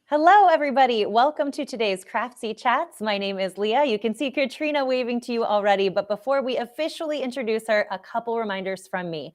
Hello, everybody. Welcome to today's Craftsy Chats. My name is Leah. You can see Katrina waving to you already, but before we officially introduce her, a couple reminders from me.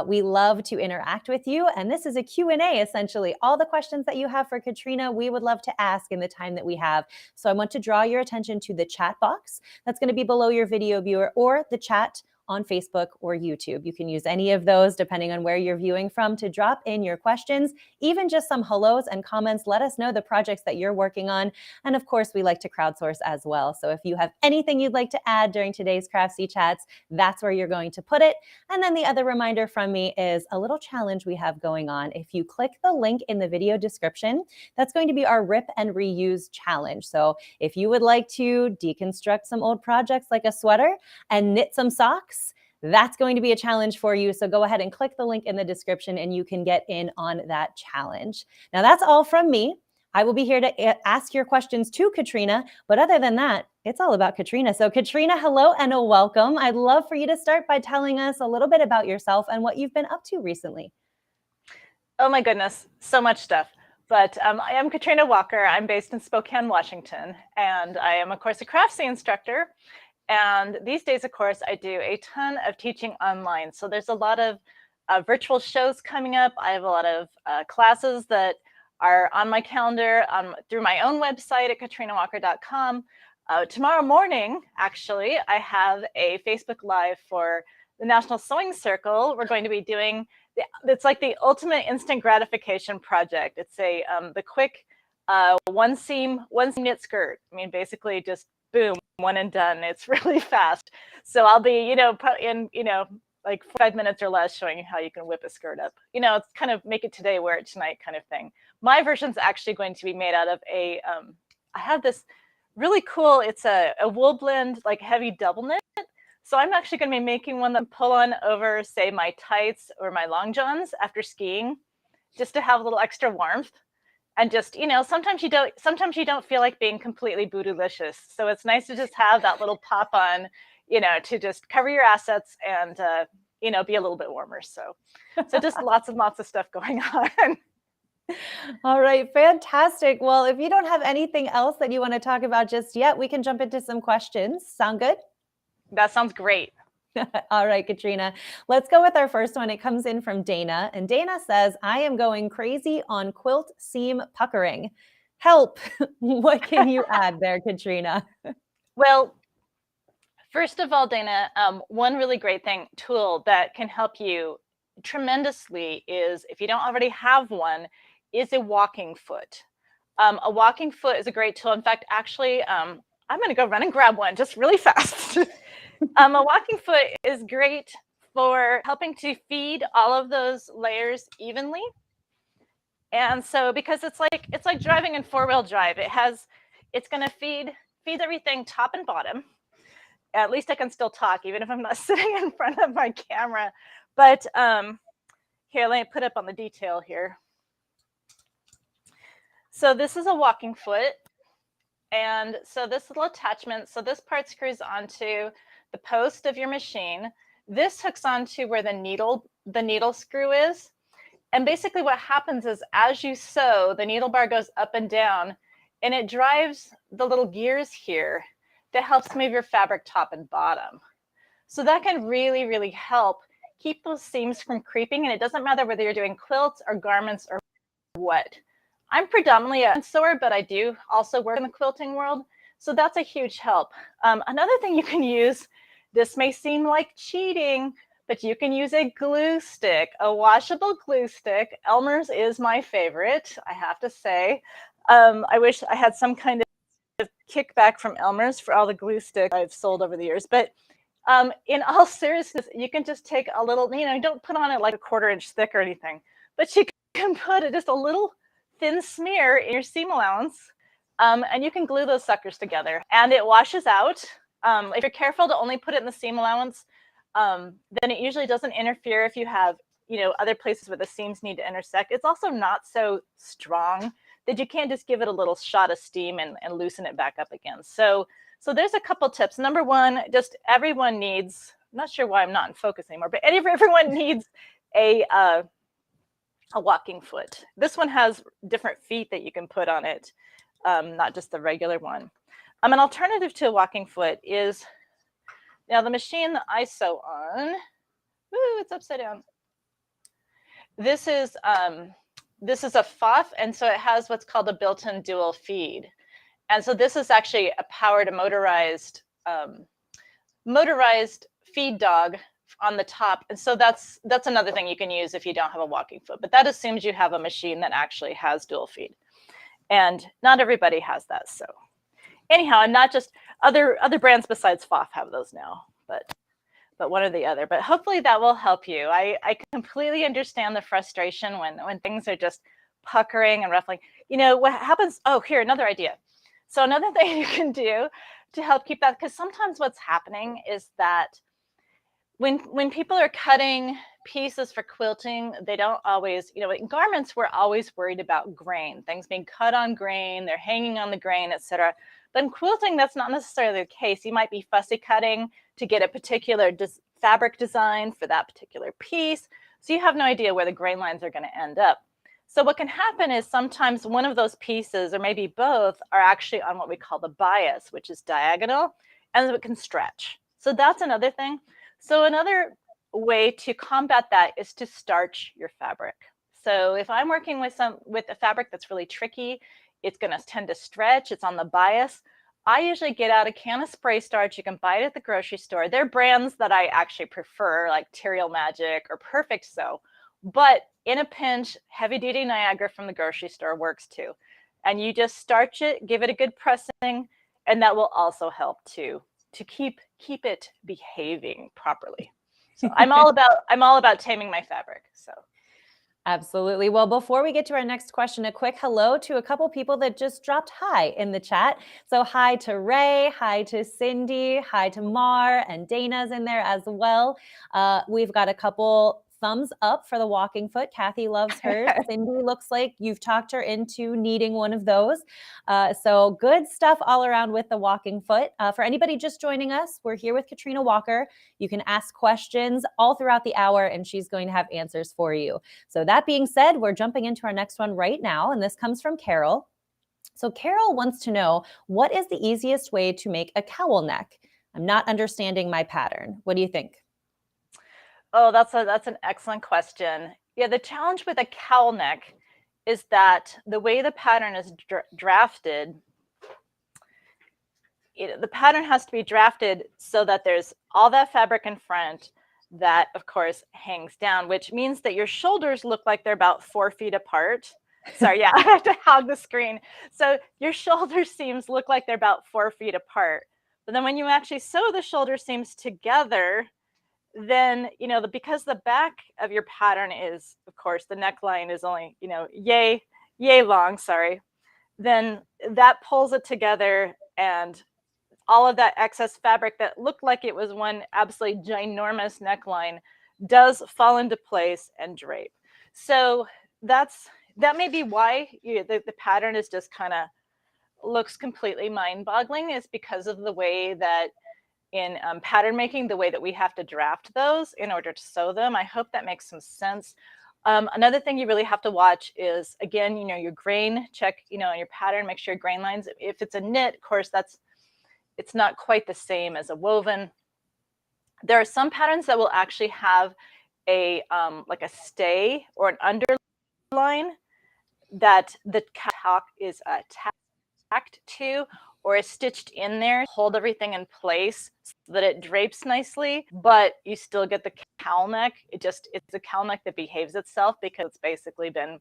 We love to interact with you, and this is a Q&A, essentially. All the questions that you have for Katrina, we would love to ask in the time that we have. So I want to draw your attention to the chat box that's going to be below your video viewer or the chat on Facebook or YouTube. You can use any of those depending on where you're viewing from to drop in your questions, even just some hellos and comments. Let us know the projects that you're working on. And of course, we like to crowdsource as well. So if you have anything you'd like to add during today's Craftsy Chats, that's where you're going to put it. And then the other reminder from me is a little challenge we have going on. If you click the link in the video description, that's going to be our rip and reuse challenge. So if you would like to deconstruct some old projects like a sweater and knit some socks, that's going to be a challenge for you. So go ahead and click the link in the description and you can get in on that challenge. Now that's all from me. I will be here to ask your questions to Katrina, but other than that, it's all about Katrina. So Katrina, hello and a welcome. I'd love for you to start by telling us a little bit about yourself and what you've been up to recently. Oh my goodness, so much stuff. But I am Katrina Walker. I'm based in Spokane, Washington, and I am, of course, a Craftsy instructor. And these days, of course, I do a ton of teaching online. So there's a lot of virtual shows coming up. I have a lot of classes that are on my calendar through my own website at katrinawalker.com. Tomorrow morning, actually, I have a Facebook Live for the National Sewing Circle. We're going to be doing, it's like the ultimate instant gratification project. It's the quick one seam knit skirt. I mean, basically just boom, one and done. It's really fast. So I'll be, in, like 5 minutes or less showing you how you can whip a skirt up. It's kind of make it today, wear it tonight kind of thing. My version's actually going to be made out of I have this really cool, it's a wool blend, like heavy double knit. So I'm actually going to be making one that pull on over, say, my tights or my long johns after skiing, just to have a little extra warmth. And just, sometimes you don't feel like being completely bootylicious. So it's nice to just have that little pop on, to just cover your assets and, be a little bit warmer. So just lots and lots of stuff going on. All right, fantastic. Well, if you don't have anything else that you want to talk about just yet, we can jump into some questions. Sound good? That sounds great. All right, Katrina, let's go with our first one. It comes in from Dana, and Dana says, I am going crazy on quilt seam puckering. Help. What can you add there, Katrina? Well, first of all, Dana, one really great tool that can help you tremendously is, if you don't already have one, is a walking foot. A walking foot is a great tool. In fact, actually, I'm going to go run and grab one just really fast. A walking foot is great for helping to feed all of those layers evenly. And so, because it's like driving in four-wheel drive, it's going to feed everything top and bottom. At least I can still talk, even if I'm not sitting in front of my camera. But here, let me put up on the detail here. So this is a walking foot. And so this little attachment, so this part screws onto the post of your machine. This hooks onto where the needle screw is. And basically what happens is, as you sew, the needle bar goes up and down, and it drives the little gears here that helps move your fabric top and bottom. So that can really, really help keep those seams from creeping. And it doesn't matter whether you're doing quilts or garments or what. I'm predominantly a sewer, but I do also work in the quilting world. So that's a huge help. Another thing you can use, this may seem like cheating, but you can use a glue stick, a washable glue stick. Elmer's is my favorite, I have to say. I wish I had some kind of kickback from Elmer's for all the glue sticks I've sold over the years. But in all seriousness, you can just take a little, don't put on it like a 1/4 inch thick or anything, but you can put just a little thin smear in your seam allowance, and you can glue those suckers together, and it washes out. If you're careful to only put it in the seam allowance, then it usually doesn't interfere if you have, other places where the seams need to intersect. It's also not so strong that you can't just give it a little shot of steam and loosen it back up again. So there's a couple tips. Number one, just everyone needs, I'm not sure why I'm not in focus anymore, but everyone needs a a walking foot. This one has different feet that you can put on it, not just the regular one. An alternative to a walking foot is, now the machine that I sew on, ooh, it's upside down. This is a FOF, and so it has what's called a built-in dual feed. And so this is actually a powered, motorized feed dog on the top. And so that's another thing you can use if you don't have a walking foot. But that assumes you have a machine that actually has dual feed. And not everybody has that. So anyhow, and not just other brands besides FOF have those now, but one or the other. But hopefully that will help you. I completely understand the frustration when things are just puckering and ruffling. You know what happens? Oh, here, another idea. So another thing you can do to help keep that, because sometimes what's happening is that when people are cutting pieces for quilting, they don't always, you know, in garments, we're always worried about grain, things being cut on grain, they're hanging on the grain, etc. But in quilting, that's not necessarily the case. You might be fussy cutting to get a particular fabric design for that particular piece. So you have no idea where the grain lines are going to end up. So what can happen is sometimes one of those pieces, or maybe both, are actually on what we call the bias, which is diagonal, and it can stretch. So that's another thing. So another way to combat that is to starch your fabric. So if I'm working with a fabric that's really tricky, it's going to tend to stretch, it's on the bias, I usually get out a can of spray starch. You can buy it at the grocery store. There are brands that I actually prefer, like Terrial Magic or Perfect Sew. But in a pinch, heavy duty Niagara from the grocery store works too. And you just starch it, give it a good pressing, and that will also help to keep it behaving properly. So I'm all about taming my fabric. So absolutely. Well, before we get to our next question, a quick hello to a couple people that just dropped hi in the chat. So hi to Ray, hi to Cindy, hi to Mar, and Dana's in there as well. We've got a couple thumbs up for the walking foot. Kathy loves hers. Cindy looks like you've talked her into needing one of those. So good stuff all around with the walking foot. For anybody just joining us, we're here with Katrina Walker. You can ask questions all throughout the hour, and she's going to have answers for you. So that being said, we're jumping into our next one right now, and this comes from Carol. So Carol wants to know, what is the easiest way to make a cowl neck? I'm not understanding my pattern. What do you think? Oh, that's an excellent question. Yeah, the challenge with a cowl neck is that the way the pattern is drafted, the pattern has to be drafted so that there's all that fabric in front that, of course, hangs down, which means that your shoulders look like they're about 4 feet apart. Sorry, yeah, I have to hog the screen. So your shoulder seams look like they're about 4 feet apart. But then when you actually sew the shoulder seams together, then, you know, because the back of your pattern is, of course, the neckline is only, you know, yay long, sorry, then that pulls it together, and all of that excess fabric that looked like it was one absolutely ginormous neckline does fall into place and drape. So that may be why the pattern is just kind of looks completely mind-boggling, is because of the way that in pattern making, the way that we have to draft those in order to sew them. I hope that makes some sense. Another thing you really have to watch is, again, you know, your grain, check, you know, your pattern, make sure your grain lines, if it's a knit, of course, it's not quite the same as a woven. There are some patterns that will actually have a like a stay or an underline that the top is tacked to or is stitched in there, hold everything in place so that it drapes nicely, but you still get the cowl neck. It's a cowl neck that behaves itself because it's basically been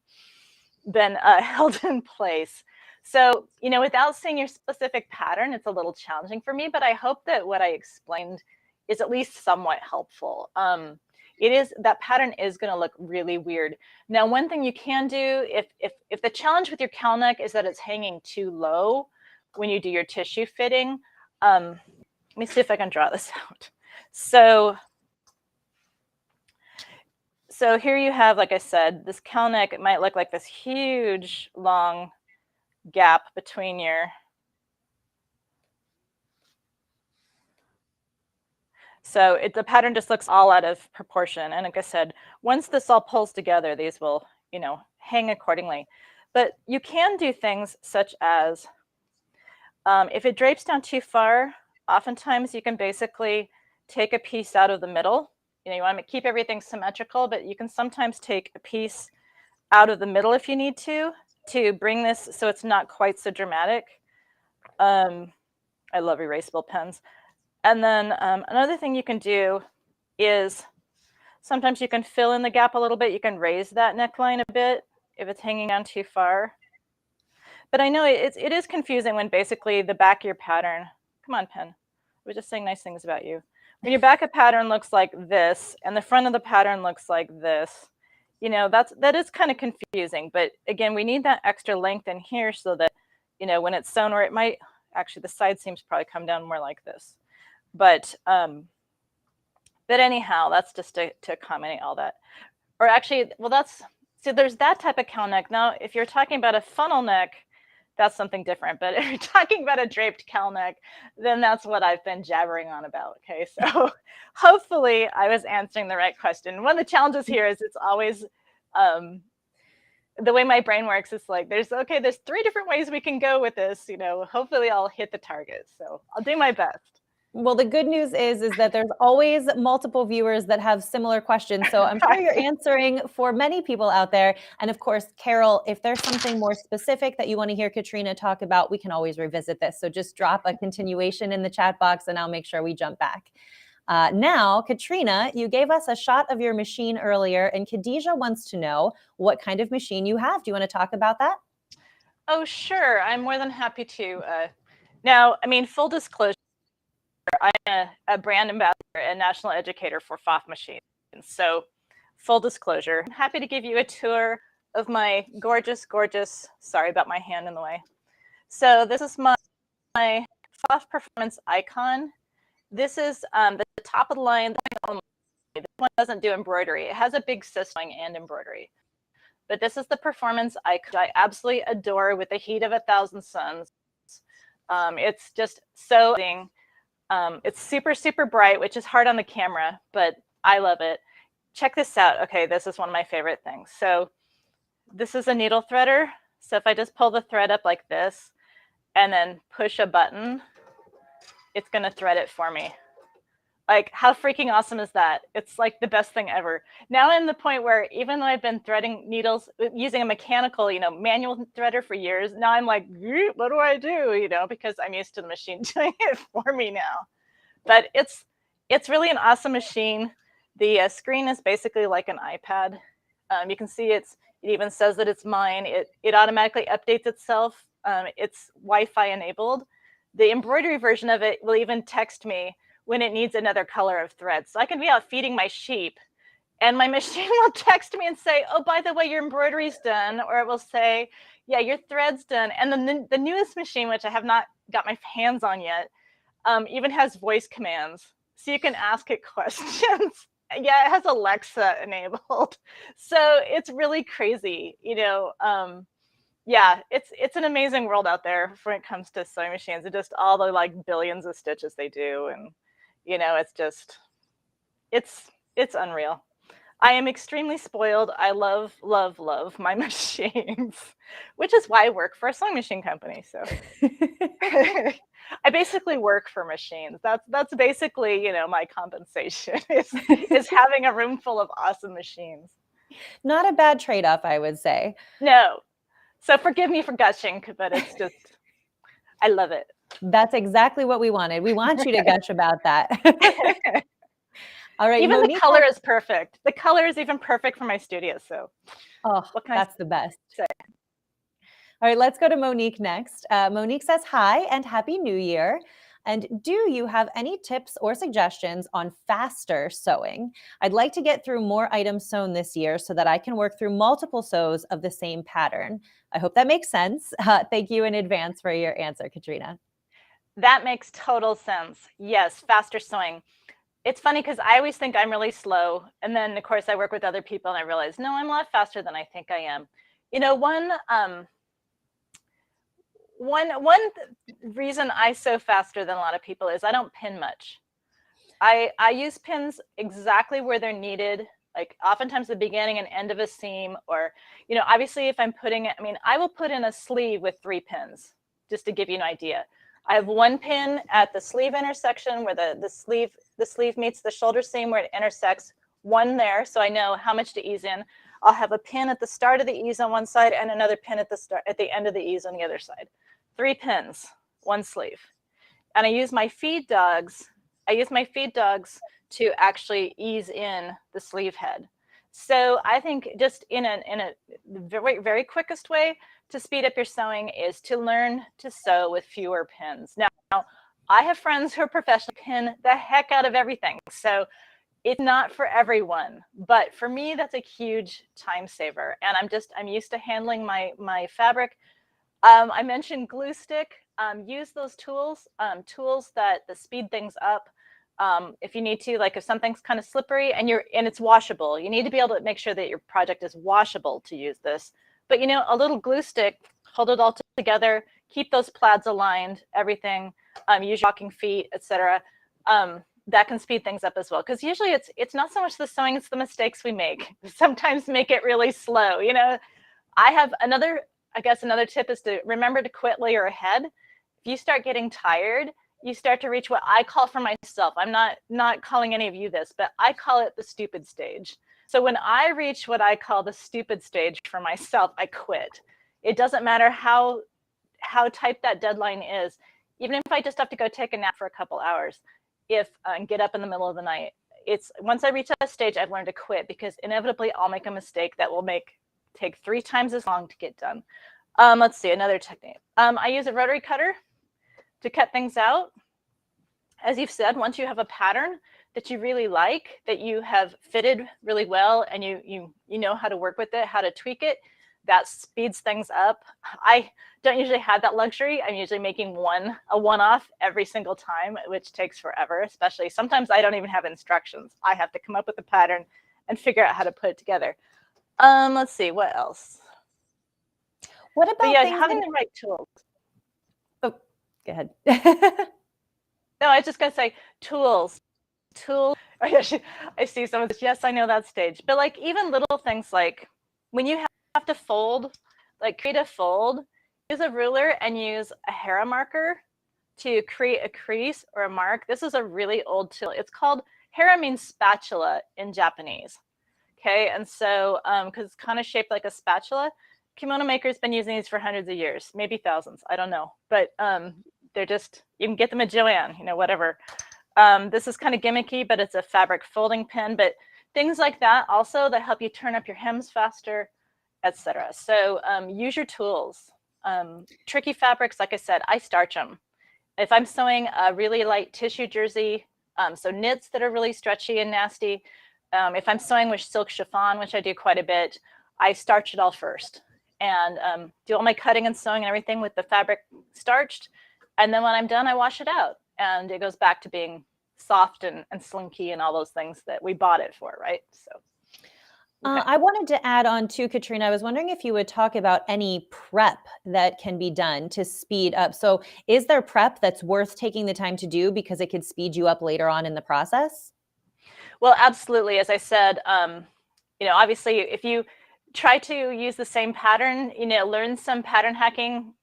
held in place. So, you know, without seeing your specific pattern, it's a little challenging for me, but I hope that what I explained is at least somewhat helpful. That pattern is going to look really weird. Now, one thing you can do, if the challenge with your cowl neck is that it's hanging too low when you do your tissue fitting, let me see if I can draw this out. So here you have, like I said, this cowl neck. It might look like this huge, long gap between your the pattern just looks all out of proportion. And like I said, once this all pulls together, these will, hang accordingly. But you can do things such as, if it drapes down too far, oftentimes you can basically take a piece out of the middle. You want to keep everything symmetrical, but you can sometimes take a piece out of the middle if you need to bring this so it's not quite so dramatic. I love erasable pens. And then another thing you can do is sometimes you can fill in the gap a little bit. You can raise that neckline a bit if it's hanging down too far. But I know it is confusing when basically the back of your pattern, come on, pen, we're just saying nice things about you. When your back of pattern looks like this and the front of the pattern looks like this, that is kind of confusing. But again, we need that extra length in here so that, when it's sewn, or it might, actually the side seams probably come down more like this. But anyhow, that's just to accommodate all that. Or actually, well, so there's that type of cowl neck. Now, if you're talking about a funnel neck, that's something different. But if you're talking about a draped cowl neck, then that's what I've been jabbering on about. Okay, so hopefully I was answering the right question. One of the challenges here is it's always the way my brain works. It's like there's 3 different ways we can go with this. Hopefully I'll hit the target. So I'll do my best. Well, the good news is that there's always multiple viewers that have similar questions. So I'm sure you're answering for many people out there. And of course, Carol, if there's something more specific that you want to hear Katrina talk about, we can always revisit this. So just drop a continuation in the chat box and I'll make sure we jump back. Now, Katrina, you gave us a shot of your machine earlier, and Khadijah wants to know what kind of machine you have. Do you want to talk about that? Oh, sure. I'm more than happy to. Now, I mean, full disclosure, I'm a brand ambassador and national educator for FOF machines. So full disclosure, I'm happy to give you a tour of my gorgeous, sorry about my hand in the way. So this is my FOF Performance Icon. This is the top of the line. This one doesn't do embroidery. It has a big system and embroidery. But this is the Performance Icon I absolutely adore with the heat of 1,000 suns. It's just so amazing. It's super, super bright, which is hard on the camera, but I love it. Check this out. Okay, this is one of my favorite things. So this is a needle threader. So if I just pull the thread up like this and then push a button, it's going to thread it for me. Like, how freaking awesome is that? It's like the best thing ever. Now I'm in the point where even though I've been threading needles using a mechanical, manual threader for years, now I'm like, what do I do? Because I'm used to the machine doing it for me now. But it's really an awesome machine. The screen is basically like an iPad. You can see it even says that it's mine. It automatically updates itself. It's Wi-Fi enabled. The embroidery version of it will even text me when it needs another color of thread. So I can be out feeding my sheep and my machine will text me and say, oh, by the way, your embroidery's done. Or it will say, yeah, your thread's done. And then the newest machine, which I have not got my hands on yet, even has voice commands. So you can ask it questions. Yeah, it has Alexa enabled. So it's really crazy, yeah, it's an amazing world out there when it comes to sewing machines and just all the like billions of stitches they do. And, it's unreal. I am extremely spoiled. I love, love, love my machines, which is why I work for a sewing machine company. So I basically work for machines. That's basically, my compensation is having a room full of awesome machines. Not a bad trade-off, I would say. No. So forgive me for gushing, but it's just, I love it. That's exactly what we wanted. We want you to gush about that. All right. Even Monique, the color is perfect. The color is even perfect for my studio. So, that's the best. All right, let's go to Monique next. Monique says, hi and Happy New Year. And do you have any tips or suggestions on faster sewing? I'd like to get through more items sewn this year so that I can work through multiple sews of the same pattern. I hope that makes sense. Thank you in advance for your answer, Katrina. That makes total sense. Yes, faster sewing. It's funny because I always think I'm really slow. And then, of course, I work with other people and I realize, no, I'm a lot faster than I think I am. One reason I sew faster than a lot of people is I don't pin much. I use pins exactly where they're needed. like oftentimes the beginning and end of a seam, or, you know, obviously if I'm putting it, I mean, I will put in a sleeve with 3 pins, just to give you an idea. I have 1 pin at the sleeve intersection where the sleeve meets the shoulder seam where it intersects, 1 there, so I know how much to ease in. I'll have a pin at the start of the ease on one side and another pin at the end of the ease on the other side. 3 pins, 1 sleeve. And I use my feed dogs. To actually ease in the sleeve head. So I think just in a very, very quickest way to speed up your sewing is to learn to sew with fewer pins. Now, I have friends who are professional pin the heck out of everything. So it's not for everyone, but for me, that's a huge time saver. And I'm used to handling my fabric. I mentioned glue stick. Use those tools that speed things up. If you need to, like if something's kind of slippery and it's washable, you need to be able to make sure that your project is washable to use this. But, you know, a little glue stick, hold it all together, keep those plaids aligned, everything, use your walking feet, etc. That can speed things up as well. Because usually it's not so much the sewing, it's the mistakes we make. Sometimes make it really slow. You know, I have another tip is to remember to quit while you're ahead. If you start getting tired, you start to reach what I call for myself. I'm not calling any of you this, but I call it the stupid stage. So when I reach what I call the stupid stage for myself, I quit. It doesn't matter how tight that deadline is. Even if I just have to go take a nap for a couple hours, and get up in the middle of the night, it's once I reach that stage, I've learned to quit, because inevitably I'll make a mistake that will take 3 times as long to get done. Let's see, another technique. I use a rotary cutter to cut things out. As you've said, once you have a pattern that you really like, that you have fitted really well, and you know how to work with it, how to tweak it, that speeds things up. I don't usually have that luxury. I'm usually making a one-off every single time, which takes forever, especially sometimes I don't even have instructions. I have to come up with a pattern and figure out how to put it together. Let's see, what else? What about having the right tools? Oh, go ahead. No, I was just gonna say tools. I see someone says, yes, I know that stage. But like even little things like when you have to fold, like create a fold, use a ruler and use a Hera marker to create a crease or a mark. This is a really old tool. It's called, Hera means spatula in Japanese. Okay, and so because it's kind of shaped like a spatula, kimono makers been using these for hundreds of years, maybe thousands, I don't know. But they're just, you can get them at Joann, you know, whatever. This is kind of gimmicky, but it's a fabric folding pin. But things like that also that help you turn up your hems faster, etc. So use your tools. Tricky fabrics, like I said, I starch them. If I'm sewing a really light tissue jersey, so knits that are really stretchy and nasty, if I'm sewing with silk chiffon, which I do quite a bit, I starch it all first and do all my cutting and sewing and everything with the fabric starched. And then when I'm done, I wash it out and it goes back to being soft and slinky and all those things that we bought it for, right? So. Okay. I wanted to add on to Katrina. I was wondering if you would talk about any prep that can be done to speed up. So is there prep that's worth taking the time to do because it could speed you up later on in the process? Well, absolutely. As I said, you know, obviously if you try to use the same pattern, you know, learn some pattern hacking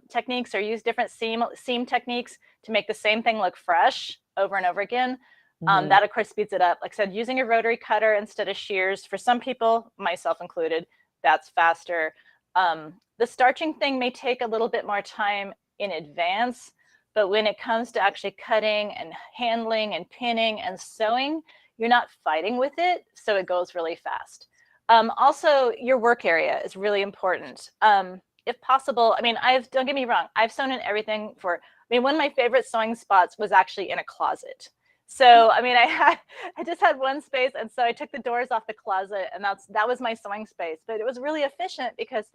techniques or use different seam techniques to make the same thing look fresh over and over again. That of course speeds it up. Like I said, using a rotary cutter instead of shears, for some people, myself included, that's faster. The starching thing may take a little bit more time in advance, but when it comes to actually cutting and handling and pinning and sewing, you're not fighting with it, so it goes really fast. Also, your work area is really important. If possible, I mean, don't get me wrong, I've sewn in everything one of my favorite sewing spots was actually in a closet. So, I mean, I just had one space, and so I took the doors off the closet, and that was my sewing space. But it was really efficient because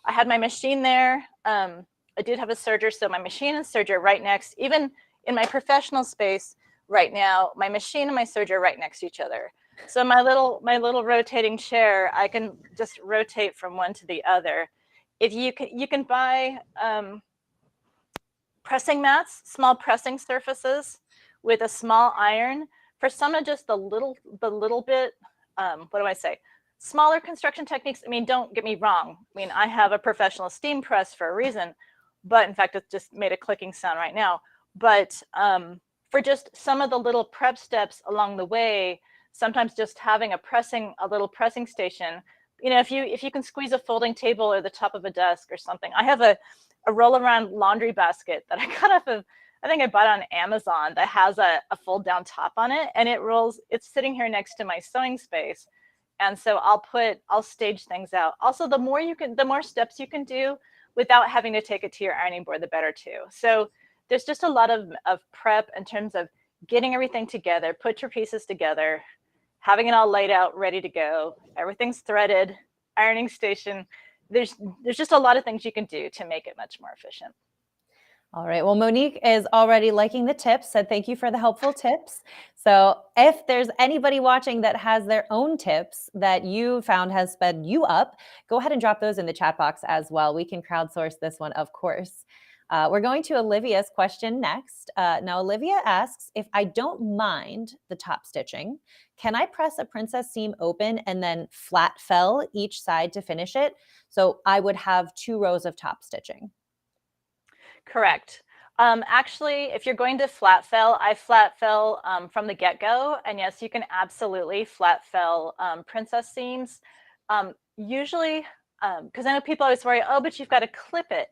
I had my machine there. I did have a serger, so my machine and serger right next. Even in my professional space right now, my machine and my serger are right next to each other. So my little rotating chair, I can just rotate from one to the other. If you can buy pressing mats, small pressing surfaces with a small iron. For some of just the little bit what do I say? Smaller construction techniques. I mean, don't get me wrong. I mean, I have a professional steam press for a reason, but in fact, it just made a clicking sound right now. But for just some of the little prep steps along the way, sometimes just having a little pressing station, you know, if you can squeeze a folding table or the top of a desk or something. I have a roll around laundry basket that I got off of, I think I bought on Amazon, that has a fold down top on it, and it rolls, it's sitting here next to my sewing space. And so I'll stage things out. Also, the more steps you can do without having to take it to your ironing board, the better too. So there's just a lot of prep in terms of getting everything together, put your pieces together, having it all laid out, ready to go. Everything's threaded, ironing station. There's just a lot of things you can do to make it much more efficient. All right. Well, Monique is already liking the tips, said thank you for the helpful tips. So if there's anybody watching that has their own tips that you found has sped you up, go ahead and drop those in the chat box as well. We can crowdsource this one, of course. We're going to Olivia's question next. Now, Olivia asks, if I don't mind the top stitching, can I press a princess seam open and then flat fell each side to finish it? So I would have 2 rows of top stitching. Correct. Actually, if you're going to flat fell, I flat fell from the get-go. And yes, you can absolutely flat fell princess seams. Usually, because I know people always worry, oh, but you've got to clip it.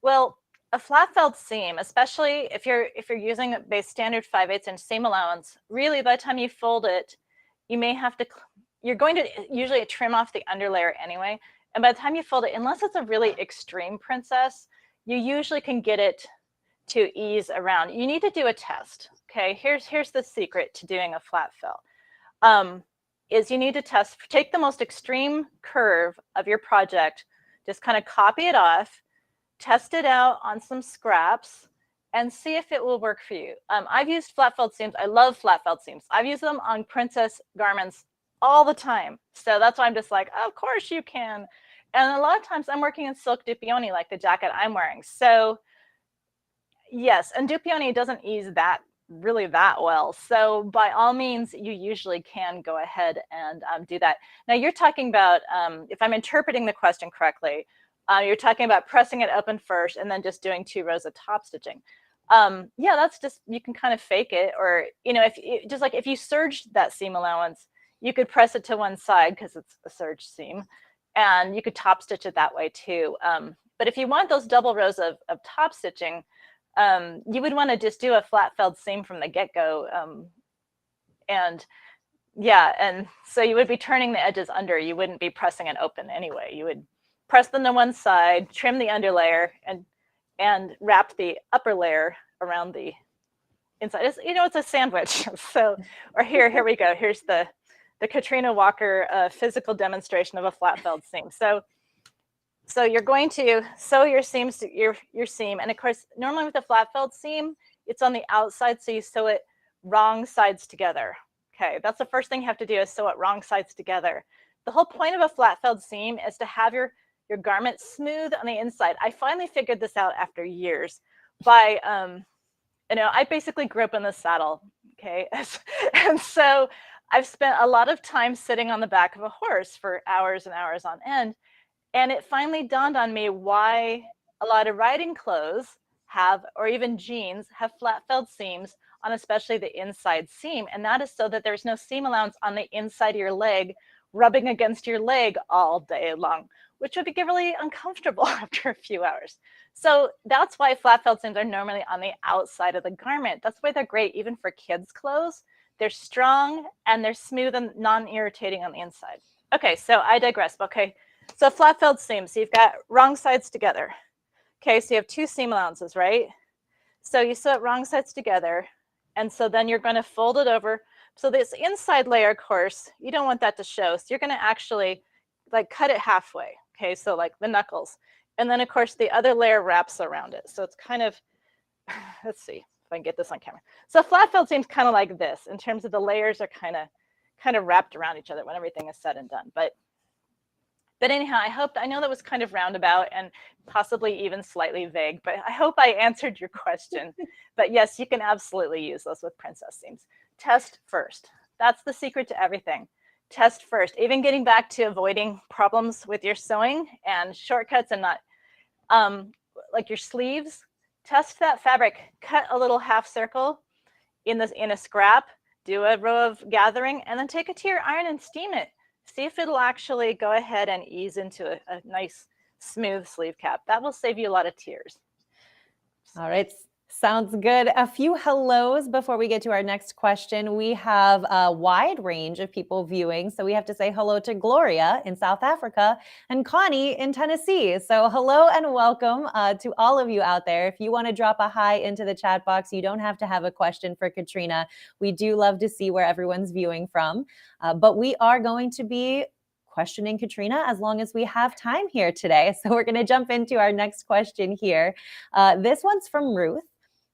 Well, a flat felled seam, especially if you're using a base standard 5/8 inch seam allowance, really by the time you fold it, you may have to, you're going to usually trim off the underlayer anyway. And by the time you fold it, unless it's a really extreme princess, you usually can get it to ease around. You need to do a test. Okay, here's the secret to doing a flat fell. Is you need to take the most extreme curve of your project, just kind of copy it off, test it out on some scraps, and see if it will work for you. I've used flat felled seams. I love flat felled seams. I've used them on princess garments all the time. So that's why I'm just like, oh, of course you can. And a lot of times I'm working in silk dupioni, like the jacket I'm wearing. So yes, and dupioni doesn't ease that really that well. So by all means, you usually can go ahead and do that. Now you're talking about, if I'm interpreting the question correctly, you're talking about pressing it open first and then just doing 2 rows of top stitching. Yeah, that's just, you can kind of fake it. Or, you know, if you serged that seam allowance, you could press it to one side because it's a serged seam. And you could top stitch it that way too. But if you want those double rows of top stitching, you would want to just do a flat felled seam from the get-go. And yeah, and so you would be turning the edges under. You wouldn't be pressing it open anyway. You would press them to one side, trim the underlayer, and wrap the upper layer around the inside. It's a sandwich. So, or here we go. Here's the Katrina Walker physical demonstration of a flat felled seam. So you're going to sew your seams to your seam, and of course, normally with a flat felled seam, it's on the outside, so you sew it wrong sides together. Okay, that's the first thing you have to do, is sew it wrong sides together. The whole point of a flat felled seam is to have your garment smooth on the inside. I finally figured this out after years by, I basically grew up in the saddle. Okay, and so I've spent a lot of time sitting on the back of a horse for hours and hours on end. And it finally dawned on me why a lot of riding clothes have, or even jeans, have flat felled seams on especially the inside seam. And that is so that there's no seam allowance on the inside of your leg rubbing against your leg all day long, which would be really uncomfortable after a few hours. So that's why flat felled seams are normally on the outside of the garment. That's why they're great even for kids' clothes. They're strong and they're smooth and non-irritating on the inside. Okay, so I digress. Okay, so flat felled seams, so you've got wrong sides together. Okay, so you have 2 seam allowances, right? So you sew it wrong sides together, and so then you're going to fold it over. So this inside layer, of course, you don't want that to show. So you're going to actually like cut it halfway. Okay, so like the knuckles. And then of course the other layer wraps around it. So it's kind of, let's see if I can get this on camera. So flat felled seems kind of like this in terms of the layers are kind of wrapped around each other when everything is said and done. But anyhow, I know that was kind of roundabout and possibly even slightly vague, but I hope I answered your question. But yes, you can absolutely use those with princess seams. Test first. That's the secret to everything. test first. Even getting back to avoiding problems with your sewing and shortcuts and not like your sleeves, test that fabric, cut a little half circle in a scrap, do a row of gathering, and then take it to your iron and steam it. See if it'll actually go ahead and ease into a nice smooth sleeve cap. That will save you a lot of tears. All right. Sounds good. A few hellos before we get to our next question. We have a wide range of people viewing. So we have to say hello to Gloria in South Africa and Connie in Tennessee. So hello and welcome to all of you out there. If you want to drop a hi into the chat box, you don't have to have a question for Katrina. We do love to see where everyone's viewing from. But we are going to be questioning Katrina as long as we have time here today. So we're going to jump into our next question here. This one's from Ruth.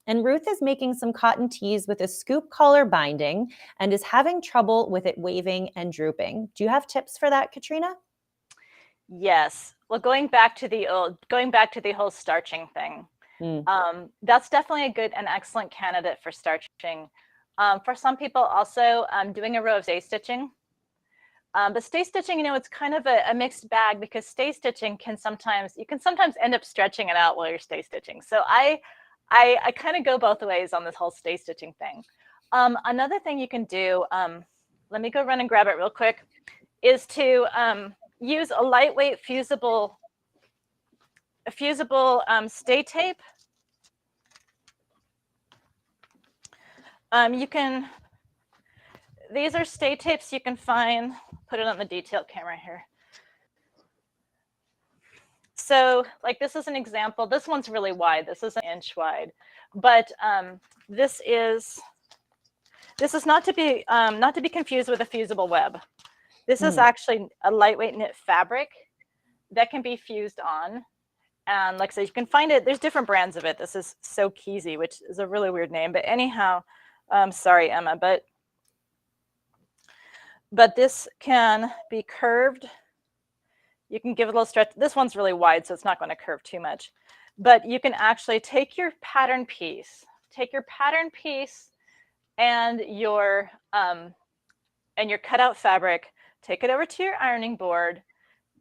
And Ruth is making some cotton tees with a scoop collar binding and is having trouble with it waving and drooping. Do you have tips for that, Katrina? Yes. Well, going back to the whole starching thing, that's definitely a good and excellent candidate for starching. For some people, also doing a row of stay stitching. But stay stitching, it's kind of a mixed bag because stay stitching you can sometimes end up stretching it out while you're stay stitching. So I kind of go both ways on this whole stay stitching thing. Another thing you can do, let me go run and grab it real quick, is to use a lightweight fusible stay tape. These are stay tapes you can find, put it on the detail camera here. So like this is an example. This one's really wide. This is 1 inch wide, but this is not to be confused with a fusible web. This is actually a lightweight knit fabric that can be fused on. And like I said, you can find it. There's different brands of it. This is So Keezy, which is a really weird name. But anyhow, sorry, Emma, but this can be curved. You can give it a little stretch. This one's really wide, so it's not going to curve too much. But you can actually take your pattern piece and your cutout fabric, take it over to your ironing board,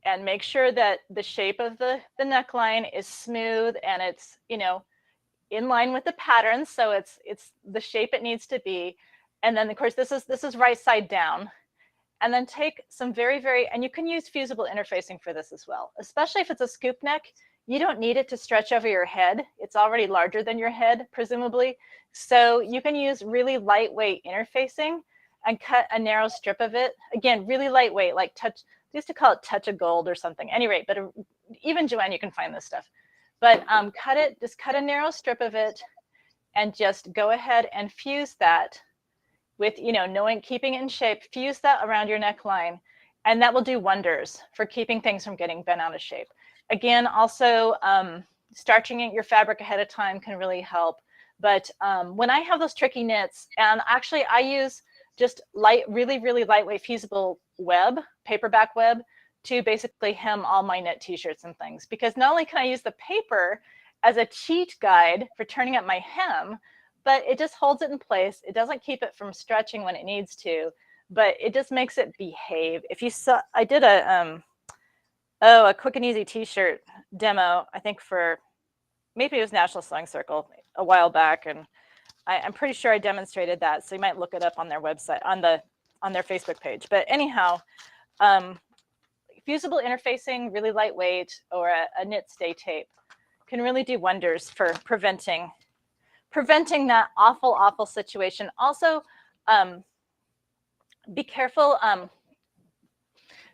and make sure that the shape of the neckline is smooth and it's in line with the pattern, so it's the shape it needs to be. And then of course this is right side down. And then take some and you can use fusible interfacing for this as well, especially if it's a scoop neck. You don't need it to stretch over your head. It's already larger than your head, presumably. So you can use really lightweight interfacing and cut a narrow strip of it. Again, really lightweight, like they used to call it touch of gold or something. At any rate, but even Joanne, you can find this stuff. But just cut a narrow strip of it and just go ahead and fuse that with, keeping it in shape, fuse that around your neckline, and that will do wonders for keeping things from getting bent out of shape. Again, also starching your fabric ahead of time can really help. But when I have those tricky knits, and actually I use just really, really lightweight fusible web, paperback web, to basically hem all my knit t-shirts and things, because not only can I use the paper as a cheat guide for turning up my hem, but it just holds it in place. It doesn't keep it from stretching when it needs to, but it just makes it behave. If you saw, I did a quick and easy t-shirt demo, I think for, maybe it was National Sewing Circle a while back, and I'm pretty sure I demonstrated that. So you might look it up on their website, on their Facebook page. But anyhow, fusible interfacing, really lightweight, or a knit stay tape can really do wonders for preventing that awful situation. Also, be careful.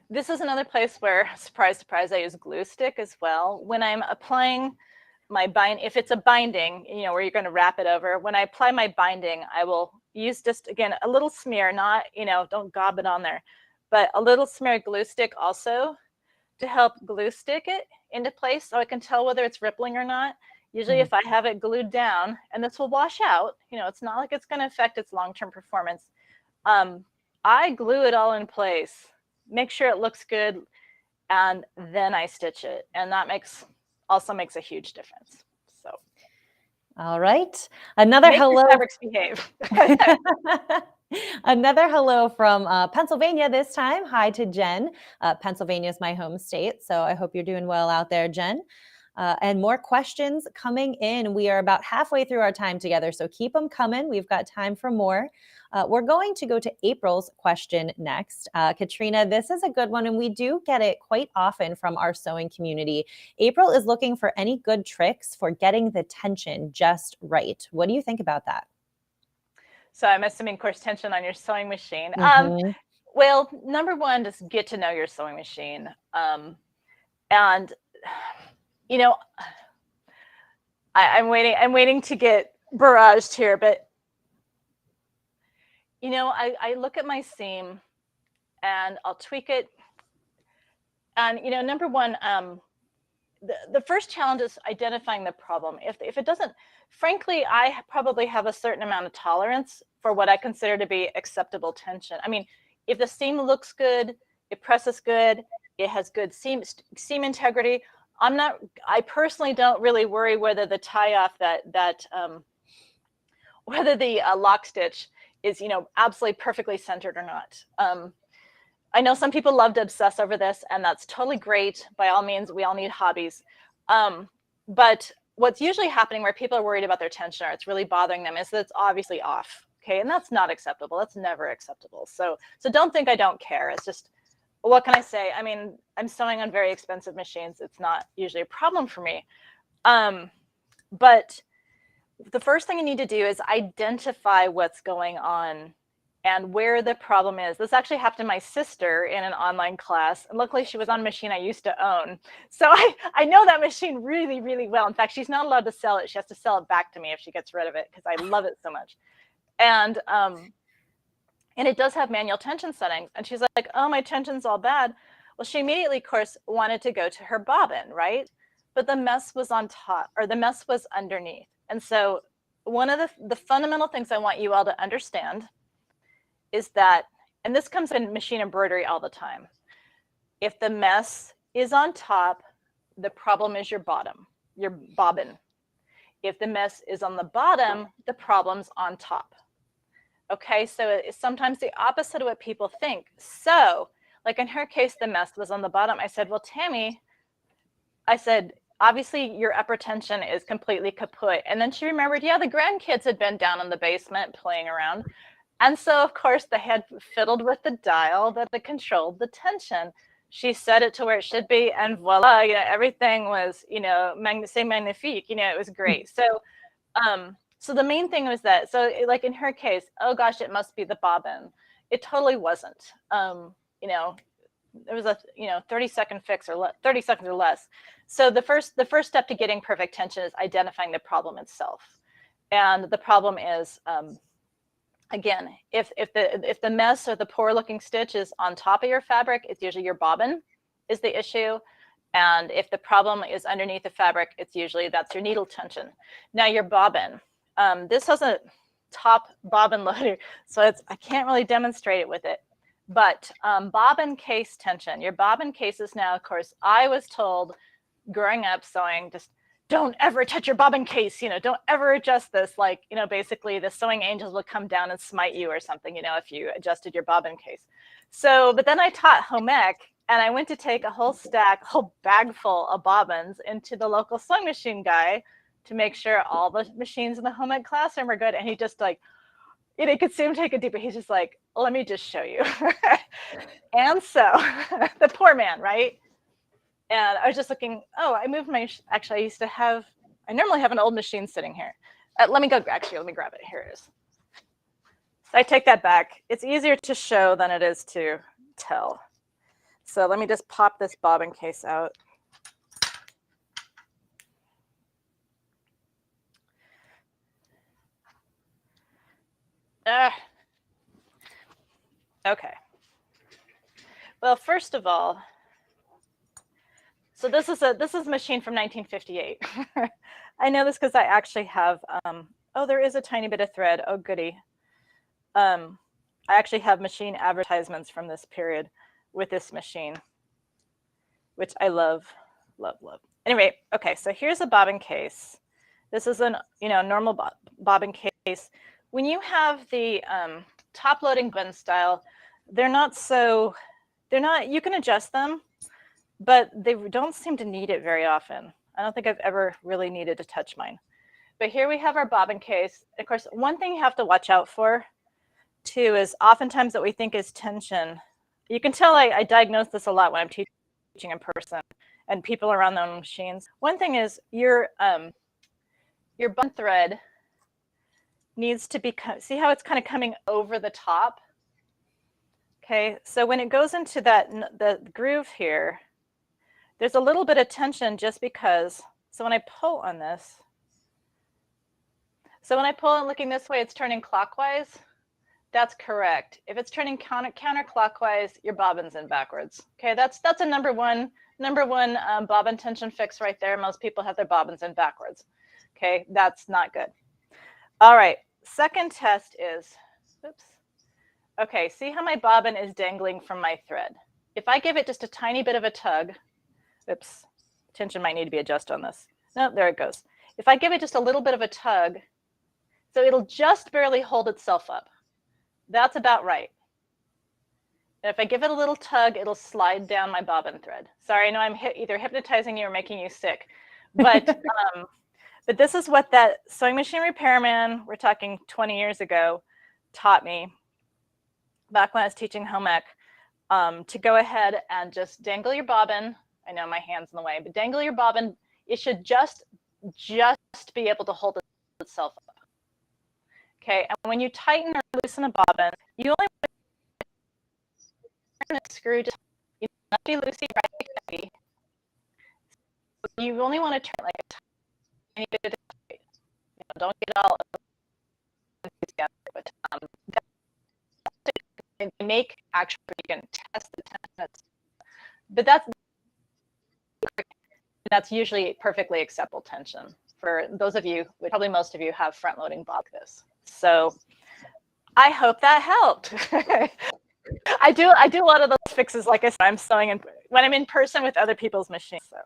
This is another place where, surprise, surprise, I use glue stick as well. When I'm applying my if it's a binding, where you're going to wrap it over, when I apply my binding, I will use just, again, a little smear, not, don't gob it on there, but a little smear of glue stick also to help glue stick it into place so I can tell whether it's rippling or not. Usually if I have it glued down, and this will wash out, it's not like it's going to affect its long-term performance. I glue it all in place, make sure it looks good, and then I stitch it. And that also makes a huge difference. So. All right. Another Make hello. your fabrics behave. Another hello from Pennsylvania this time. Hi to Jen. Pennsylvania is my home state, so I hope you're doing well out there, Jen. And more questions coming in. We are about halfway through our time together, so keep them coming. We've got time for more. We're going to go to April's question next. Katrina, this is a good one, and we do get it quite often from our sewing community. April is looking for any good tricks for getting the tension just right. What do you think about that? So I'm assuming, of course, tension on your sewing machine. Mhm. Well, number one, just get to know your sewing machine. And you know, I'm waiting to get barraged here, but you know, I look at my seam and I'll tweak it. And you know, number one, the first challenge is identifying the problem. If it doesn't, frankly, I probably have a certain amount of tolerance for what I consider to be acceptable tension. I mean, if the seam looks good, it presses good, it has good seam integrity, I personally don't really worry whether the tie off whether the lock stitch is, you know, absolutely perfectly centered or not. I know some people love to obsess over this, and that's totally great. By all means, we all need hobbies. But what's usually happening where people are worried about their tension or it's really bothering them is that it's obviously off. Okay, and that's not acceptable. That's never acceptable. So don't think I don't care. It's just, what can I say? I mean, I'm sewing on very expensive machines. It's not usually a problem for me. But the first thing you need to do is identify what's going on and where the problem is. This actually happened to my sister in an online class. And luckily she was on a machine I used to own. So I know that machine really, really well. In fact, she's not allowed to sell it. She has to sell it back to me if she gets rid of it because I love it so much. And it does have manual tension settings. And she's like, oh, my tension's all bad. Well, she immediately, of course, wanted to go to her bobbin, right? But the mess was on top, or the mess was underneath. And so one of the fundamental things I want you all to understand is that, and this comes in machine embroidery all the time, if the mess is on top, the problem is your bottom, your bobbin. If the mess is on the bottom, the problem's on top. Okay, so it's sometimes the opposite of what people think. So, like in her case, the mess was on the bottom. I said, well, Tammy, I said, obviously your upper tension is completely kaput. And then she remembered, yeah, the grandkids had been down in the basement playing around. And so, of course, they had fiddled with the dial that controlled the tension. She set it to where it should be, and voila, you know, everything was, you know, c'est magnifique. You know, it was great. So, so the main thing was that, so like in her case, oh gosh, it must be the bobbin. It totally wasn't. You know, there was a 30-second fix or 30 seconds or less. So the first step to getting perfect tension is identifying the problem itself, and the problem is. Again, if the mess or the poor looking stitch is on top of your fabric, it's usually your bobbin is the issue. And if the problem is underneath the fabric, it's usually that's your needle tension. Now your bobbin, this has a top bobbin loader, so I can't really demonstrate it with it. But bobbin case tension, your bobbin cases now, of course, I was told growing up sewing, just don't ever touch your bobbin case, you know, don't ever adjust this. Like, you know, basically the sewing angels would come down and smite you or something, you know, if you adjusted your bobbin case. So, but then I taught home ec, and I went to take a whole bag full of bobbins into the local sewing machine guy to make sure all the machines in the home ec classroom were good. And he just like, you know, you could see him take a deep breath. He's just like, let me just show you. And so the poor man, right? And I was just looking, oh, I moved actually I normally have an old machine sitting here. Let me grab it. Here it is. So I take that back. It's easier to show than it is to tell. So let me just pop this bobbin case out. Okay. Well, first of all, so this is a machine from 1958. I know this because I actually have, oh, there is a tiny bit of thread. Oh, goody. I actually have machine advertisements from this period with this machine, which I love, love, love. Anyway, okay, so here's a bobbin case. This is a normal bobbin case. When you have the top loading bobbin style, they're not, you can adjust them, but they don't seem to need it very often. I don't think I've ever really needed to touch mine. But here we have our bobbin case. Of course, one thing you have to watch out for too is oftentimes what we think is tension. You can tell I diagnose this a lot when I'm teaching in person and people around their own machines. One thing is your bobbin thread needs to be, see how it's kind of coming over the top? Okay, so when it goes into the groove here, there's a little bit of tension just because, so when I pull on this, so when I pull and looking this way, it's turning clockwise. That's correct. If it's turning counterclockwise, your bobbin's in backwards. Okay, that's a number one bobbin tension fix right there. Most people have their bobbins in backwards. Okay, that's not good. All right, second test is, oops. Okay, see how my bobbin is dangling from my thread. If I give it just a tiny bit of a tug, oops, tension might need to be adjusted on this. No, there it goes. If I give it just a little bit of a tug, so it'll just barely hold itself up. That's about right. And if I give it a little tug, it'll slide down my bobbin thread. Sorry, I know I'm either hypnotizing you or making you sick, but but this is what that sewing machine repairman, we're talking 20 years ago, taught me back when I was teaching home ec, to go ahead and just dangle your bobbin. I know my hand's in the way, but dangle your bobbin. It should just be able to hold itself up. Okay, and when you tighten or loosen a bobbin, you only want to turn the screw, just not be loosey, right, heavy. You only want to turn like a tiny bit of it. Don't get all together, but they make actually, you can test the tension, but that's usually perfectly acceptable tension. For those of you, probably most of you have front loading bob this. So I hope that helped. I do a lot of those fixes. Like I said, I'm sewing when I'm in person with other people's machines. So.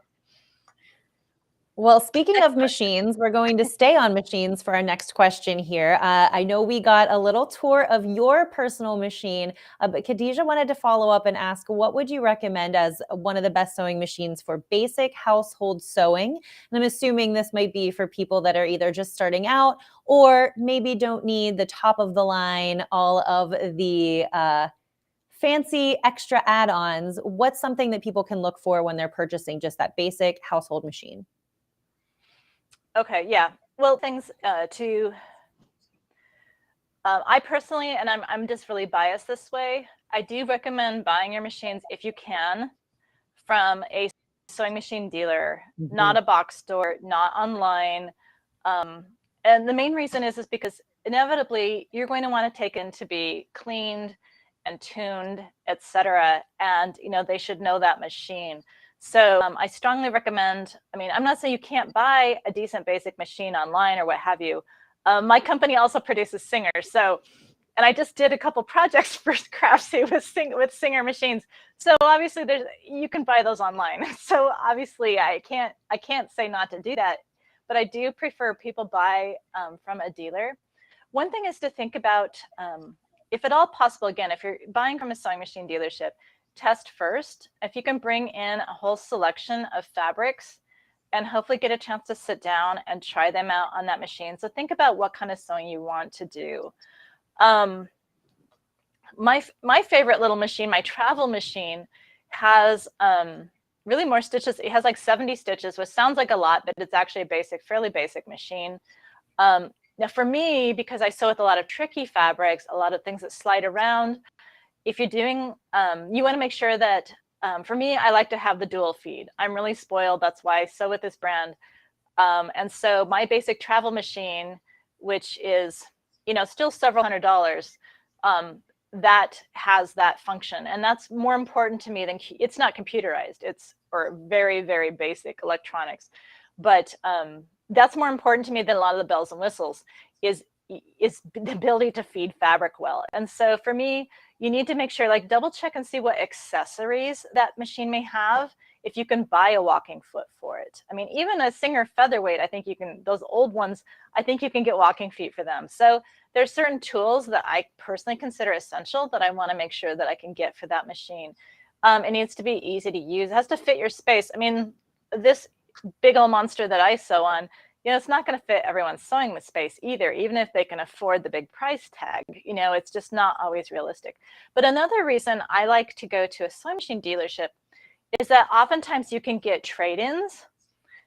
Well, speaking of machines, we're going to stay on machines for our next question here. I know we got a little tour of your personal machine, but Khadijah wanted to follow up and ask, what would you recommend as one of the best sewing machines for basic household sewing? And I'm assuming this might be for people that are either just starting out or maybe don't need the top of the line, all of the fancy extra add-ons. What's something that people can look for when they're purchasing just that basic household machine? Okay, yeah. Well, things I personally, and I'm just really biased this way, I do recommend buying your machines, if you can, from a sewing machine dealer, not a box store, not online. And the main reason is because inevitably you're going to want to take in to be cleaned and tuned, etc. And they should know that machine. So I strongly recommend, I'm not saying you can't buy a decent basic machine online or what have you. My company also produces Singers. So, and I just did a couple projects for Craftsy with Singer machines. So obviously you can buy those online. So obviously I can't say not to do that, but I do prefer people buy from a dealer. One thing is to think about, if at all possible, again, if you're buying from a sewing machine dealership, test first. If you can bring in a whole selection of fabrics and hopefully get a chance to sit down and try them out on that machine. So think about what kind of sewing you want to do. My favorite little machine, my travel machine, has really more stitches. It has like 70 stitches, which sounds like a lot, but it's actually a fairly basic machine. Now for me, because I sew with a lot of tricky fabrics, a lot of things that slide around, if you're doing, you want to make sure that, for me, I like to have the dual feed. I'm really spoiled. That's why I sew with this brand. And so my basic travel machine, which is, still several $100s, that has that function. And that's more important to me than, it's not computerized. Or very, very basic electronics. But that's more important to me than a lot of the bells and whistles, is the ability to feed fabric well. And so for me, you need to make sure, like, double check and see what accessories that machine may have. if you can buy a walking foot for it. I mean, even a Singer featherweight, I think you can, those old ones, I think you can get walking feet for them. So there's certain tools that I personally consider essential that I want to make sure that I can get for that machine. It needs to be easy to use. It has to fit your space. I mean, this big old monster that I sew on, you know, it's not going to fit everyone's sewing space either, even if they can afford the big price tag. You know, it's just not always realistic. But another reason I like to go to a sewing machine dealership is that oftentimes you can get trade-ins.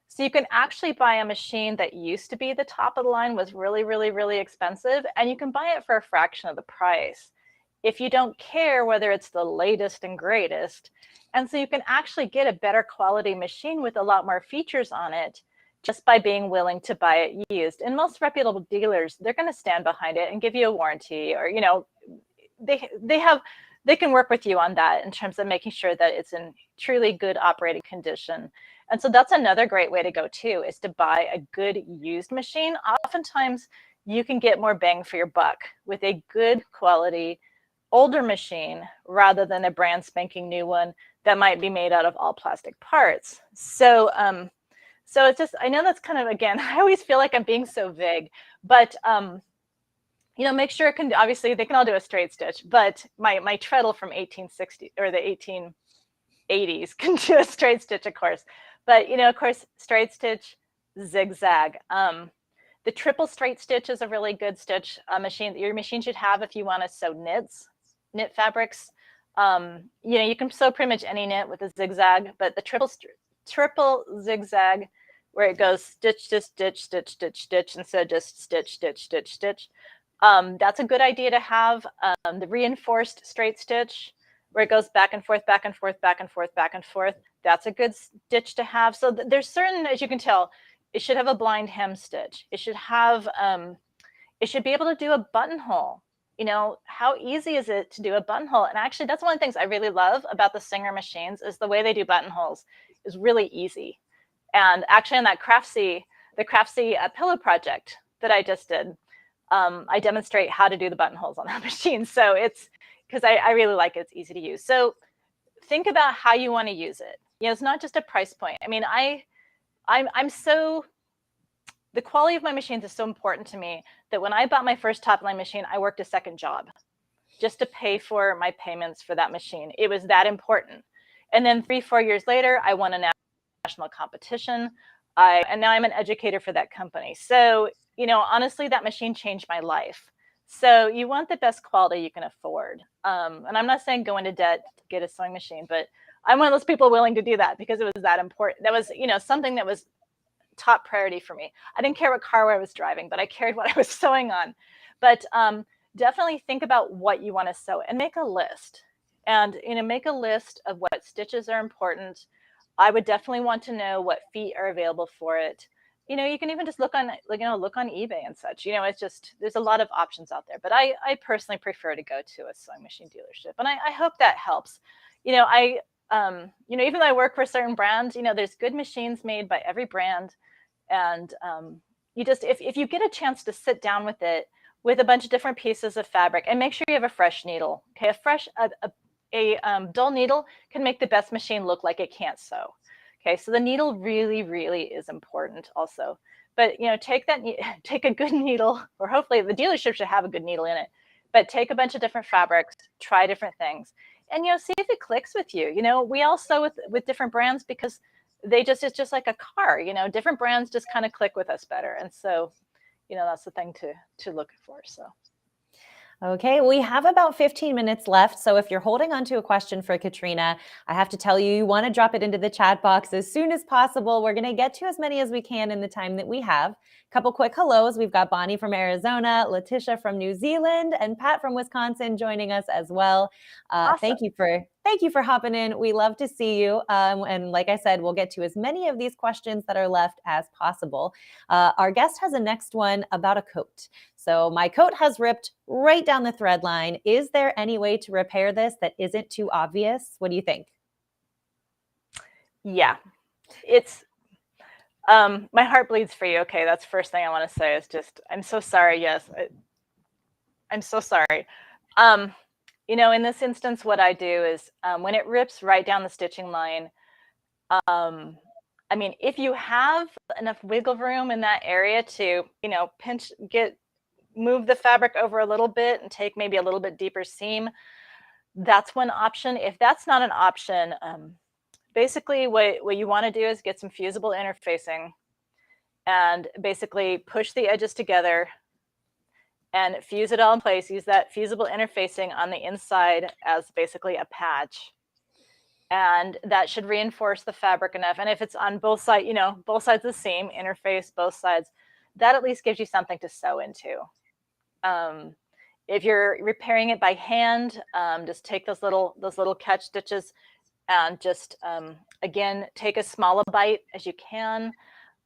So you can actually buy a machine that used to be the top of the line, was really, really, really expensive, and you can buy it for a fraction of the price if you don't care whether it's the latest and greatest. And so you can actually get a better quality machine with a lot more features on it just by being willing to buy it used. And most reputable dealers, they're going to stand behind it and give you a warranty, or, you know, they can work with you on that in terms of making sure that it's in truly good operating condition. And so that's another great way to go too, is to buy a good used machine. Oftentimes you can get more bang for your buck with a good quality older machine rather than a brand spanking new one that might be made out of all plastic parts. So so it's just, I know that's kind of, again, I always feel like I'm being so vague, but you know, make sure it can, obviously they can all do a straight stitch, but my treadle from 1860 or the 1880s can do a straight stitch, of course. But, you know, of course, straight stitch, zigzag. The triple straight stitch is a really good stitch machine that your machine should have if you want to sew knit fabrics. You know, you can sew pretty much any knit with a zigzag, but the triple zigzag, where it goes stitch, stitch, stitch, stitch, stitch, stitch, instead of just stitch, stitch, stitch, stitch. That's a good idea to have. The reinforced straight stitch, where it goes back and forth, back and forth, back and forth, back and forth. That's a good stitch to have. So there's certain, as you can tell, it should have a blind hem stitch. It should have, it should be able to do a buttonhole. You know, how easy is it to do a buttonhole? And actually, that's one of the things I really love about the Singer machines, is the way they do buttonholes is really easy. And actually on that the Craftsy pillow project that I just did, I demonstrate how to do the buttonholes on that machine. So it's, because I really like it, it's easy to use. So think about how you want to use it. You know, it's not just a price point. I mean, I'm so, the quality of my machines is so important to me that when I bought my first top line machine, I worked a second job just to pay for my payments for that machine. It was that important. And then 3-4 years later, I won a national competition. And now I'm an educator for that company. So, you know, honestly, that machine changed my life. So you want the best quality you can afford. And I'm not saying go into debt to get a sewing machine, but I'm one of those people willing to do that because it was that important. That was, you know, something that was top priority for me. I didn't care what car I was driving, but I cared what I was sewing on. But definitely think about what you want to sew and make a list. And, you know, make a list of what stitches are important. I would definitely want to know what feet are available for it. You know, you can even just look on, like, you know, look on eBay and such. You know, it's just, there's a lot of options out there. But I personally prefer to go to a sewing machine dealership. And I hope that helps. You know, you know, even though I work for certain brands, you know, there's good machines made by every brand. And you just, if you get a chance to sit down with it, with a bunch of different pieces of fabric, and make sure you have a fresh needle. Okay, a dull needle can make the best machine look like it can't sew. Okay, so the needle really, really is important also. But, you know, take a good needle, or hopefully the dealership should have a good needle in it, but take a bunch of different fabrics, try different things, and, you know, see if it clicks with you. You know, we all sew with different brands because it's just like a car, you know, different brands just kind of click with us better. And so, you know, that's the thing to look for. So. Okay, we have about 15 minutes left. So if you're holding on to a question for Katrina, I have to tell you, you want to drop it into the chat box as soon as possible. We're going to get to as many as we can in the time that we have. Couple quick hellos. We've got Bonnie from Arizona, Letitia from New Zealand, and Pat from Wisconsin joining us as well. Awesome. Thank you for hopping in. We love to see you. And like I said, we'll get to as many of these questions that are left as possible. Our guest has a next one about a coat. So my coat has ripped right down the thread line. Is there any way to repair this that isn't too obvious? What do you think? Yeah, it's, my heart bleeds for you. Okay, that's the first thing I want to say is just, I'm so sorry. Yes, I'm so sorry. You know, in this instance, what I do is when it rips right down the stitching line, I mean, if you have enough wiggle room in that area to, you know, move the fabric over a little bit and take maybe a little bit deeper seam, that's one option. If that's not an option, basically what you want to do is get some fusible interfacing and basically push the edges together and fuse it all in place. Use that fusible interfacing on the inside as basically a patch. And that should reinforce the fabric enough. And if it's on both sides, you know, both sides of the seam, interface both sides, that at least gives you something to sew into. If you're repairing it by hand, just take those little catch stitches and just, again, take as small a bite as you can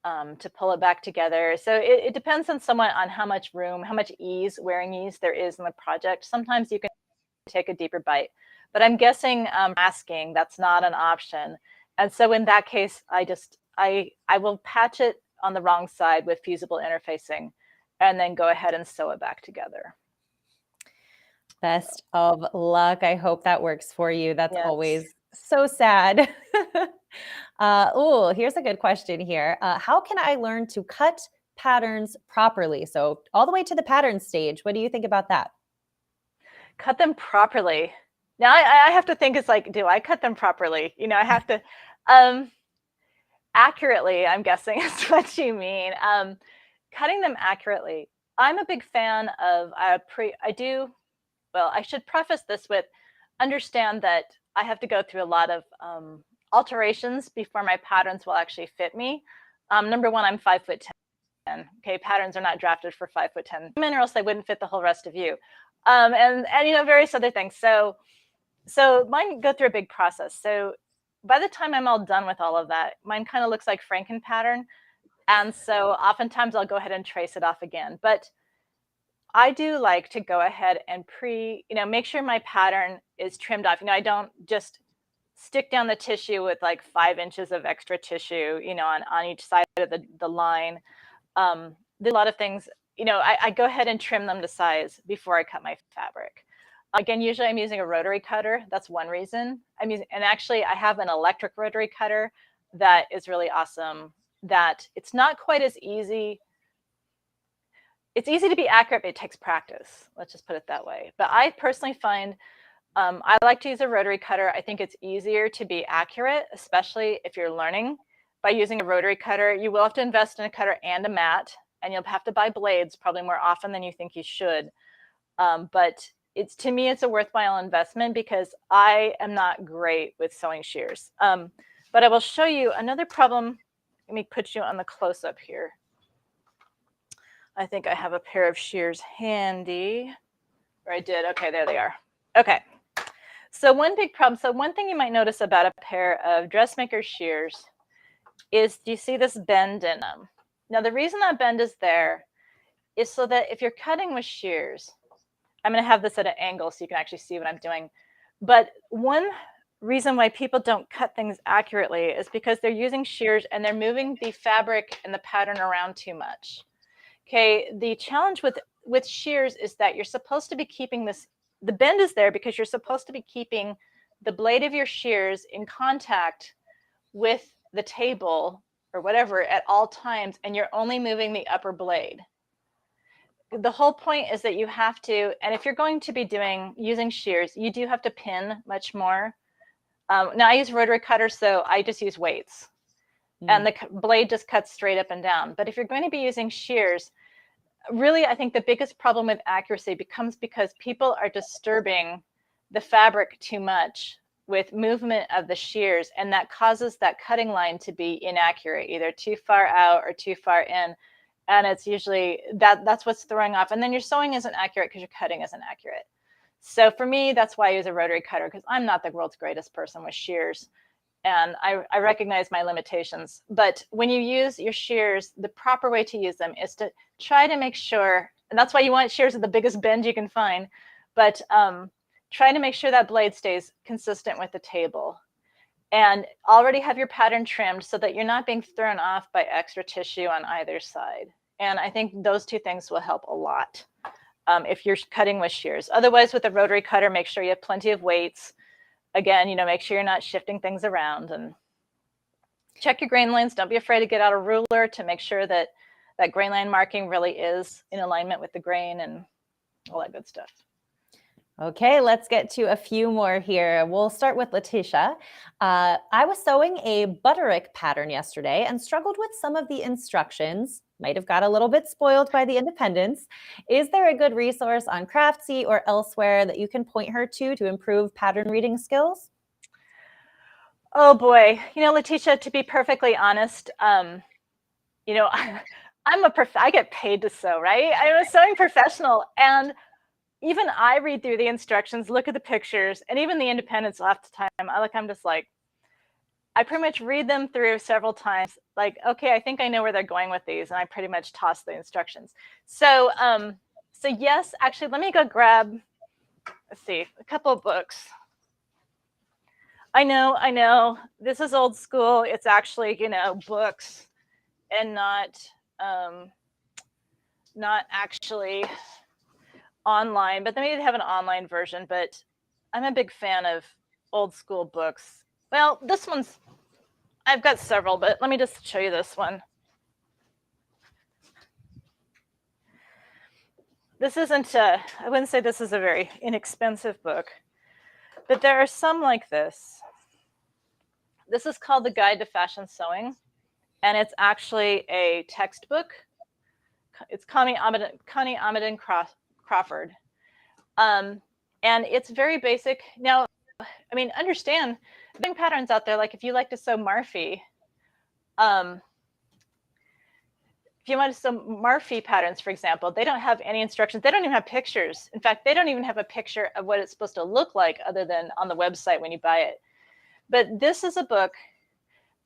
to pull it back together. So it depends on somewhat on how much room, how much wearing ease there is in the project. Sometimes you can take a deeper bite, but I'm guessing asking that's not an option. And so in that case, I will patch it on the wrong side with fusible interfacing and then go ahead and sew it back together. Best of luck. I hope that works for you. That's Yes. always so sad. Oh, here's a good question here. How can I learn to cut patterns properly? So all the way to the pattern stage. What do you think about that? Cut them properly. Now I have to think, it's like, do I cut them properly? You know, I have to accurately, I'm guessing is what you mean. Cutting them accurately. I'm a big fan of well, I should preface this with understand that I have to go through a lot of alterations before my patterns will actually fit me. Number one, I'm 5'10". Okay, patterns are not drafted for 5'10" women, or else they wouldn't fit the whole rest of you. And you know, various other things. So mine go through a big process. So by the time I'm all done with all of that, mine kind of looks like Franken pattern. And so oftentimes I'll go ahead and trace it off again. But I do like to go ahead and make sure my pattern is trimmed off. You know, I don't just stick down the tissue with like 5 inches of extra tissue, you know, on each side of the line. There's a lot of things, you know, I go ahead and trim them to size before I cut my fabric. Again, usually I'm using a rotary cutter. That's one reason and actually I have an electric rotary cutter that is really awesome, that it's not quite as easy. It's easy to be accurate, but it takes practice. Let's just put it that way. But I personally find I like to use a rotary cutter. I think it's easier to be accurate, especially if you're learning by using a rotary cutter. You will have to invest in a cutter and a mat, and you'll have to buy blades probably more often than you think you should. But to me, it's a worthwhile investment because I am not great with sewing shears. But I will show you another problem. Let me put you on the close-up here. I think I have a pair of shears handy. Or I did. Okay, there they are. Okay. So one big problem. So one thing you might notice about a pair of dressmaker shears is, do you see this bend in them? Now, the reason that bend is there is so that if you're cutting with shears, I'm going to have this at an angle so you can actually see what I'm doing. But one reason why people don't cut things accurately is because they're using shears and they're moving the fabric and the pattern around too much. Okay, the challenge with shears is that you're supposed to be keeping the bend is there because you're supposed to be keeping the blade of your shears in contact with the table or whatever at all times, and you're only moving the upper blade. The whole point is that you have to, and if you're going to be using shears, you do have to pin much more. Now I use rotary cutters, so I just use weights. And the blade just cuts straight up and down. But if you're going to be using shears, really, I think the biggest problem with accuracy becomes because people are disturbing the fabric too much with movement of the shears, and that causes that cutting line to be inaccurate, either too far out or too far in. And it's usually that's what's throwing off. And then your sewing isn't accurate because your cutting isn't accurate. So for me, that's why I use a rotary cutter, because I'm not the world's greatest person with shears. And I recognize my limitations. But when you use your shears, the proper way to use them is to try to make sure, and that's why you want shears with the biggest bend you can find, but try to make sure that blade stays consistent with the table. And already have your pattern trimmed so that you're not being thrown off by extra tissue on either side. And I think those two things will help a lot if you're cutting with shears. Otherwise, with a rotary cutter, make sure you have plenty of weights. Again, you know, make sure you're not shifting things around. And Check your grain lines. Don't be afraid to get out a ruler to make sure that that grain line marking really is in alignment with the grain and all that good stuff. Okay, let's get to a few more here. We'll start with Letitia. I was sewing a butterick pattern yesterday and struggled with some of the instructions. Might have got a little bit spoiled by the independence. Is there a good resource on Craftsy or elsewhere that you can point her to improve pattern reading skills? Oh boy, Letitia, to be perfectly honest, you know, I get paid to sew, right? I'm a sewing professional, and even I read through the instructions, look at the pictures, and even the independents half the time, I'm just like, I pretty much read them through several times. Like, okay, I think I know where they're going with these, and I pretty much toss the instructions. So, so yes, actually, let me go grab, let's see, a couple of books. I know, this is old school. It's actually, books and not actually online, but they maybe have an online version. But I'm a big fan of old school books. Well, this one's, I've got several, but let me just show you this one. This isn't I wouldn't say this is a very inexpensive book, but there are some like this. This is called The Guide to Fashion Sewing, and it's actually a textbook. It's Connie Amadon Crawford. And it's very basic. Now, I mean, understand, there are patterns out there, like if you like to sew Marfie, if you want to sew Marfie patterns, for example, they don't have any instructions. They don't even have pictures. In fact, they don't even have a picture of what it's supposed to look like other than on the website when you buy it. But this is a book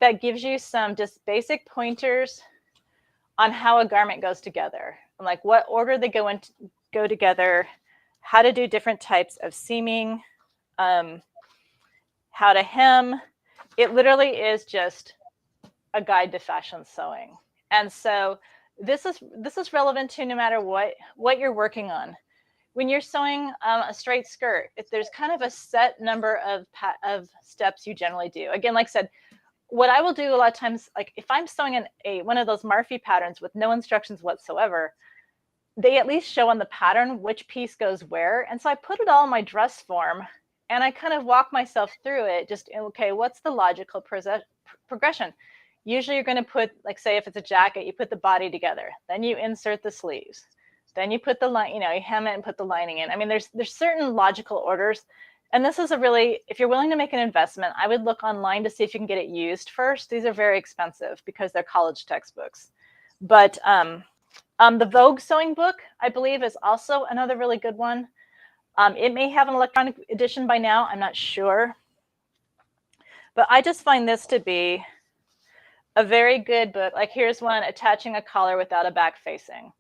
that gives you some just basic pointers on how a garment goes together, and like what order they go together, how to do different types of seaming, how to hem. It literally is just a guide to fashion sewing. And so this is relevant to no matter what you're working on. When you're sewing a straight skirt, if there's kind of a set number of steps you generally do. Again, like I said, what I will do a lot of times, like if I'm sewing one of those Marfie patterns with no instructions whatsoever, they at least show on the pattern which piece goes where. And so I put it all in my dress form, and I kind of walk myself through it. Just, okay, what's the logical progression? Usually you're going to put, like, say if it's a jacket, you put the body together, then you insert the sleeves, then you put the line, you hem it and put the lining in. I mean, there's certain logical orders. And this is if you're willing to make an investment, I would look online to see if you can get it used first. These are very expensive because they're college textbooks. But the Vogue sewing book, I believe, is also another really good one. It may have an electronic edition by now. I'm not sure. But I just find this to be a very good book. Like here's one, Attaching a Collar Without a Back Facing,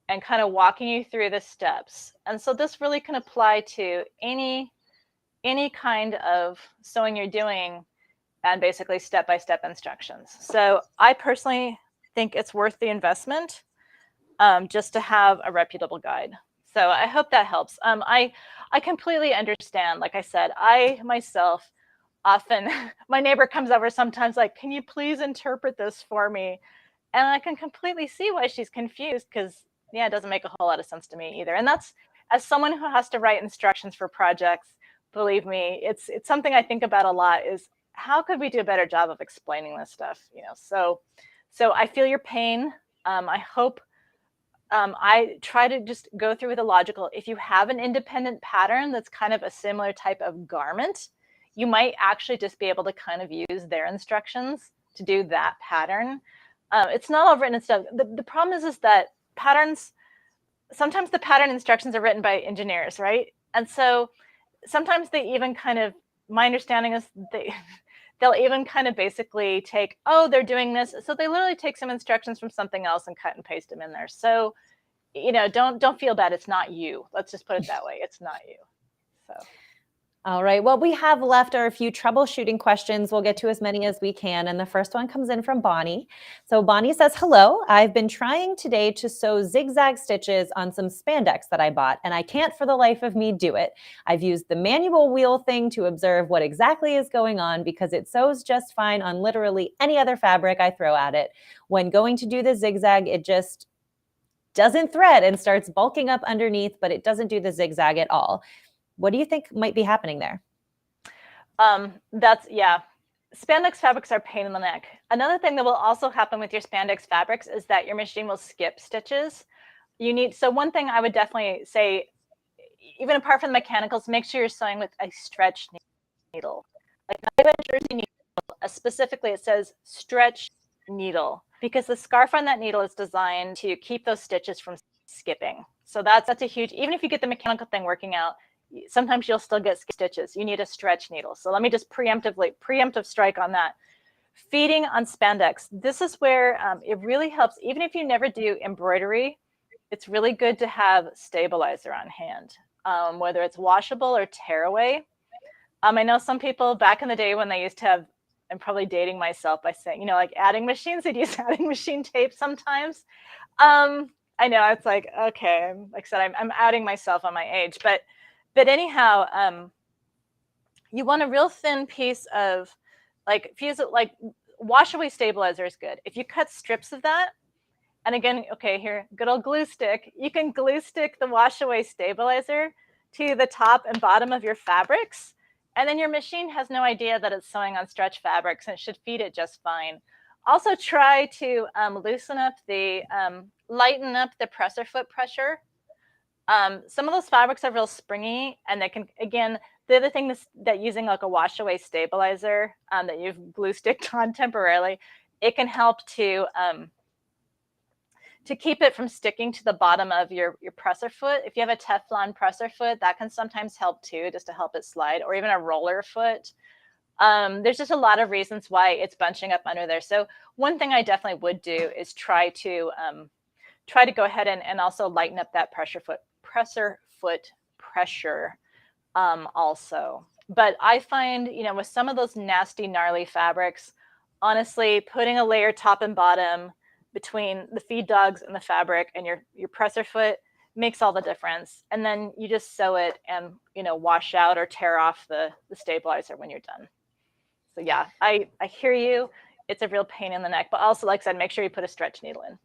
and kind of walking you through the steps. And so this really can apply to any kind of sewing you're doing, and basically step-by-step instructions. So I personally think it's worth the investment, just to have a reputable guide. So I hope that helps. I completely understand. Like I said, I myself often, my neighbor comes over sometimes like, can you please interpret this for me? And I can completely see why she's confused, because yeah, it doesn't make a whole lot of sense to me either. And that's, as someone who has to write instructions for projects, believe me, it's something I think about a lot, is how could we do a better job of explaining this stuff? So I feel your pain. I hope I try to just go through with a logical. If you have an independent pattern that's kind of a similar type of garment, you might actually just be able to kind of use their instructions to do that pattern. It's not all written and stuff. The problem is that patterns, sometimes the pattern instructions are written by engineers, right? And so sometimes they even kind of, my understanding is they'll even kind of basically take, oh, they're doing this. So they literally take some instructions from something else and cut and paste them in there. So, don't feel bad. It's not you. Let's just put it that way. It's not you. So. All right. Well, we have left our few troubleshooting questions. We'll get to as many as we can. And the first one comes in from Bonnie. So Bonnie says, hello, I've been trying today to sew zigzag stitches on some spandex that I bought, and I can't for the life of me do it. I've used the manual wheel thing to observe what exactly is going on because it sews just fine on literally any other fabric I throw at it. When going to do the zigzag, it just doesn't thread and starts bulking up underneath, but it doesn't do the zigzag at all. What do you think might be happening there? Yeah. Spandex fabrics are a pain in the neck. Another thing that will also happen with your spandex fabrics is that your machine will skip stitches. So one thing I would definitely say, even apart from the mechanicals, make sure you're sewing with a stretch needle. Like not even a jersey needle, specifically it says stretch needle, because the scarf on that needle is designed to keep those stitches from skipping. So that's a huge, even if you get the mechanical thing working out, sometimes you'll still get stitches. You need a stretch needle. So let me just preemptive strike on that. Feeding on spandex. This is where it really helps. Even if you never do embroidery, it's really good to have stabilizer on hand, whether it's washable or tearaway. I know some people back in the day when they used to have, I'm probably dating myself by saying, like adding machines, they'd use adding machine tape sometimes. I know it's like, okay, like I said, I'm outing myself on my age, but anyhow, you want a real thin piece of, like, fuse it, like wash away stabilizer is good. If you cut strips of that, and again, okay, here, good old glue stick, you can glue stick the wash away stabilizer to the top and bottom of your fabrics, and then your machine has no idea that it's sewing on stretch fabrics, and it should feed it just fine. Also try to loosen up lighten up the presser foot pressure. Some of those fabrics are real springy, and they can, again, the other thing that using like a wash away stabilizer that you've glue sticked on temporarily, it can help to keep it from sticking to the bottom of your presser foot. If you have a Teflon presser foot, that can sometimes help too, just to help it slide, or even a roller foot. There's just a lot of reasons why it's bunching up under there. So one thing I definitely would do is try to go ahead and also lighten up that presser foot pressure also. But I find, with some of those nasty, gnarly fabrics, honestly, putting a layer top and bottom between the feed dogs and the fabric and your presser foot makes all the difference. And then you just sew it and, wash out or tear off the stabilizer when you're done. So yeah, I hear you. It's a real pain in the neck, but also, like I said, make sure you put a stretch needle in.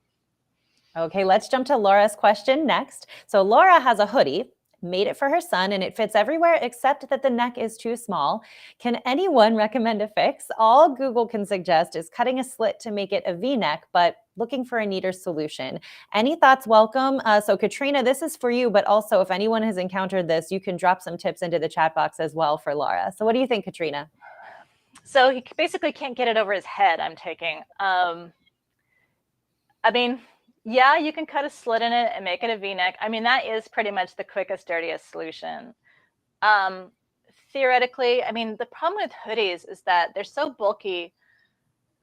Okay, let's jump to Laura's question next. So Laura has a hoodie, made it for her son, and it fits everywhere except that the neck is too small. Can anyone recommend a fix? All Google can suggest is cutting a slit to make it a V-neck, but looking for a neater solution. Any thoughts? Welcome. So Katrina, this is for you, but also if anyone has encountered this, you can drop some tips into the chat box as well for Laura. So what do you think, Katrina? So he basically can't get it over his head, I'm taking. I mean, yeah, you can cut a slit in it and make it a V-neck. I mean, that is pretty much the quickest, dirtiest solution. Theoretically, I mean, the problem with hoodies is that they're so bulky.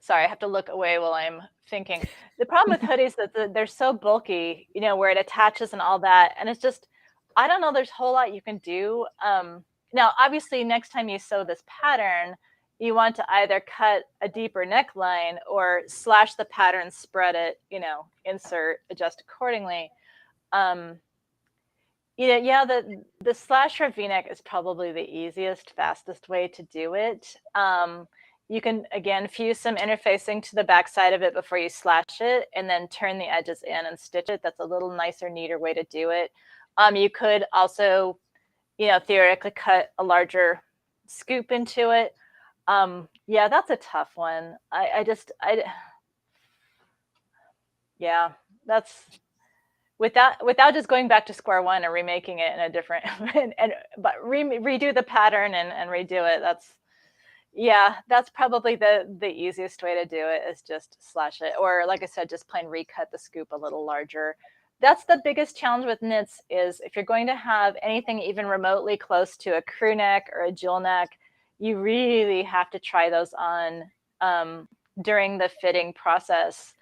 Sorry, I have to look away while I'm thinking. The problem with hoodies is that they're so bulky, where it attaches and all that. And it's just, I don't know, there's a whole lot you can do. Now, obviously, next time you sew this pattern, you want to either cut a deeper neckline or slash the pattern, spread it, insert, adjust accordingly. The slasher V-neck is probably the easiest, fastest way to do it. You can, again, fuse some interfacing to the back side of it before you slash it, and then turn the edges in and stitch it. That's a little nicer, neater way to do it. You could also, theoretically cut a larger scoop into it. Yeah, that's a tough one. That's without just going back to square one and remaking it in a different, but redo the pattern and redo it. That's probably the easiest way to do it, is just slash it. Or like I said, just plain recut the scoop a little larger. That's the biggest challenge with knits, is if you're going to have anything even remotely close to a crew neck or a jewel neck, you really have to try those on during the fitting process.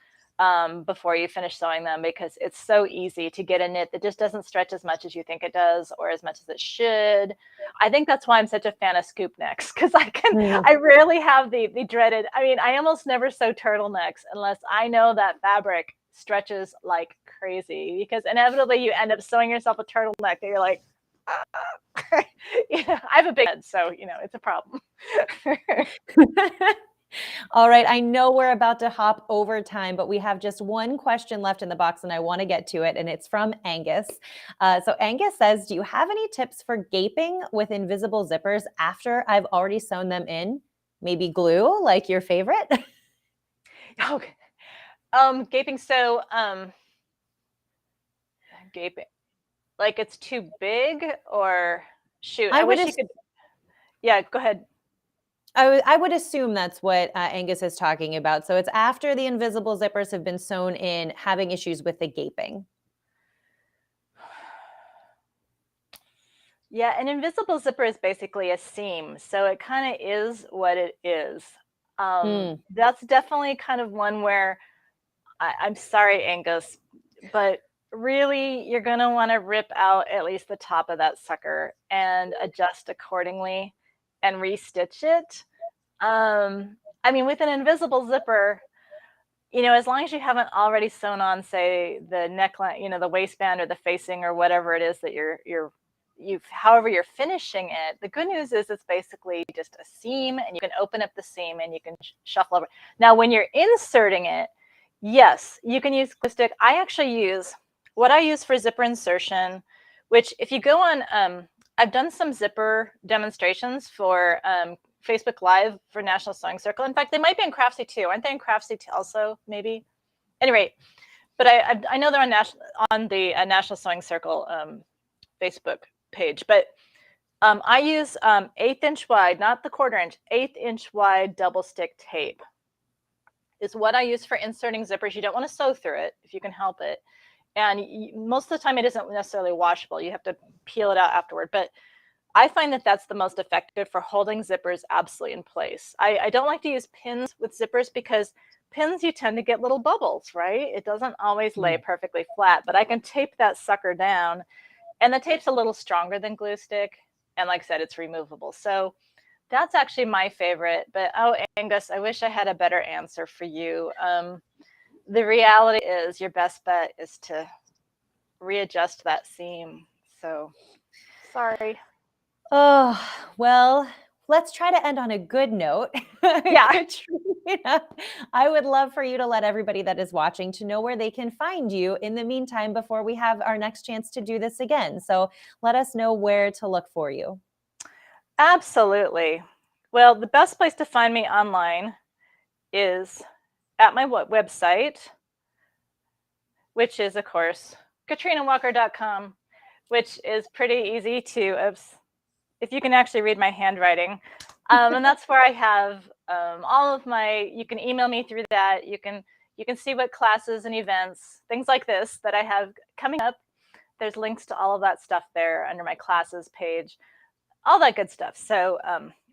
before you finish sewing them, because it's so easy to get a knit that just doesn't stretch as much as you think it does or as much as it should. I think that's why I'm such a fan of scoop necks, because I rarely have the dreaded, I mean, I almost never sew turtlenecks unless I know that fabric stretches like crazy, because inevitably you end up sewing yourself a turtleneck that you're like, yeah, I have a big head, so it's a problem. All right, I know we're about to hop over time, but we have just one question left in the box and I want to get to it, and it's from Angus. So Angus says, do you have any tips for gaping with invisible zippers after I've already sewn them in? Maybe glue, like your favorite? Okay. Gaping, so gaping, like it's too big, or shoot, I wish you could. Yeah, go ahead. I would assume that's what Angus is talking about. So it's after the invisible zippers have been sewn in, having issues with the gaping. Yeah, an invisible zipper is basically a seam, so it kind of is what it is. That's definitely kind of one where I'm sorry, Angus, but really you're going to want to rip out at least the top of that sucker and adjust accordingly and restitch it. I mean, with an invisible zipper, as long as you haven't already sewn on, say, the neckline, the waistband or the facing or whatever it is that however you're finishing it, the good news is it's basically just a seam, and you can open up the seam and you can shuffle over. Now, when you're inserting it, yes, you can use glue stick. I actually use what I use for zipper insertion, which if you go on, I've done some zipper demonstrations for Facebook Live for National Sewing Circle. In fact, they might be in Craftsy too. Aren't they in Craftsy also, maybe? Anyway, but I know they're on the National Sewing Circle Facebook page. But I use 1/8 inch wide, not the 1/4 inch, 1/8 inch wide double stick tape is what I use for inserting zippers. You don't want to sew through it if you can help it. And most of the time it isn't necessarily washable. You have to peel it out afterward. But I find that that's the most effective for holding zippers absolutely in place. I don't like to use pins with zippers, because pins, you tend to get little bubbles, right? It doesn't always lay perfectly flat, but I can tape that sucker down, and the tape's a little stronger than glue stick. And like I said, it's removable. So that's actually my favorite. But oh, Angus, I wish I had a better answer for you. The reality is your best bet is to readjust that seam. So sorry. Oh, well, let's try to end on a good note. Yeah. Katrina, I would love for you to let everybody that is watching to know where they can find you in the meantime before we have our next chance to do this again. So let us know where to look for you. Absolutely. Well, the best place to find me online is at my website, which is, of course, katrinawalker.com, which is pretty easy to, if you can actually read my handwriting. And that's where I have all of you can email me through that. You can see what classes and events, things like this that I have coming up. There's links to all of that stuff there under my classes page, all that good stuff. So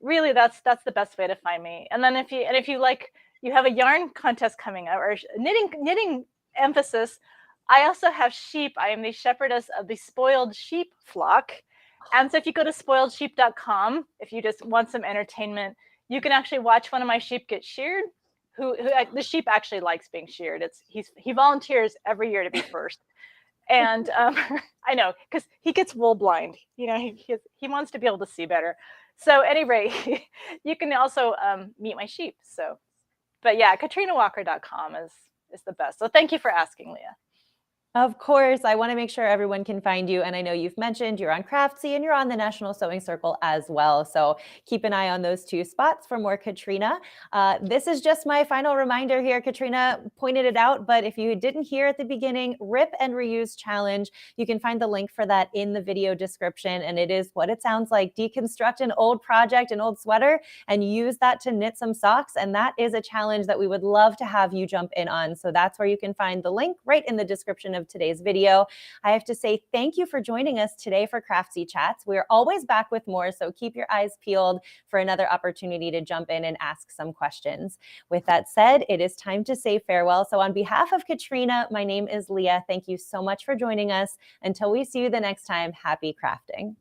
really that's the best way to find me. And then if you like, you have a yarn contest coming up, or knitting emphasis, I also have sheep. I am the shepherdess of the spoiled sheep flock. And so if you go to spoiledsheep.com, if you just want some entertainment, you can actually watch one of my sheep get sheared. The sheep actually likes being sheared. He volunteers every year to be first. And I know, because he gets wool blind. He wants to be able to see better. So anyway, you can also meet my sheep. So, but yeah, katrinawalker.com is the best. So thank you for asking, Leah. Of course, I want to make sure everyone can find you. And I know you've mentioned you're on Craftsy and you're on the National Sewing Circle as well. So keep an eye on those two spots for more Katrina. This is just my final reminder here. Katrina pointed it out, but if you didn't hear at the beginning, Rip and Reuse Challenge, you can find the link for that in the video description. And it is what it sounds like: deconstruct an old project, an old sweater, and use that to knit some socks. And that is a challenge that we would love to have you jump in on. So that's where you can find the link right in the description of of today's video. I have to say thank you for joining us today for Craftsy Chats. We're always back with more, so keep your eyes peeled for another opportunity to jump in and ask some questions. With that said, it is time to say farewell. So on behalf of Katrina, my name is Leah. Thank you so much for joining us. Until we see you the next time, happy crafting.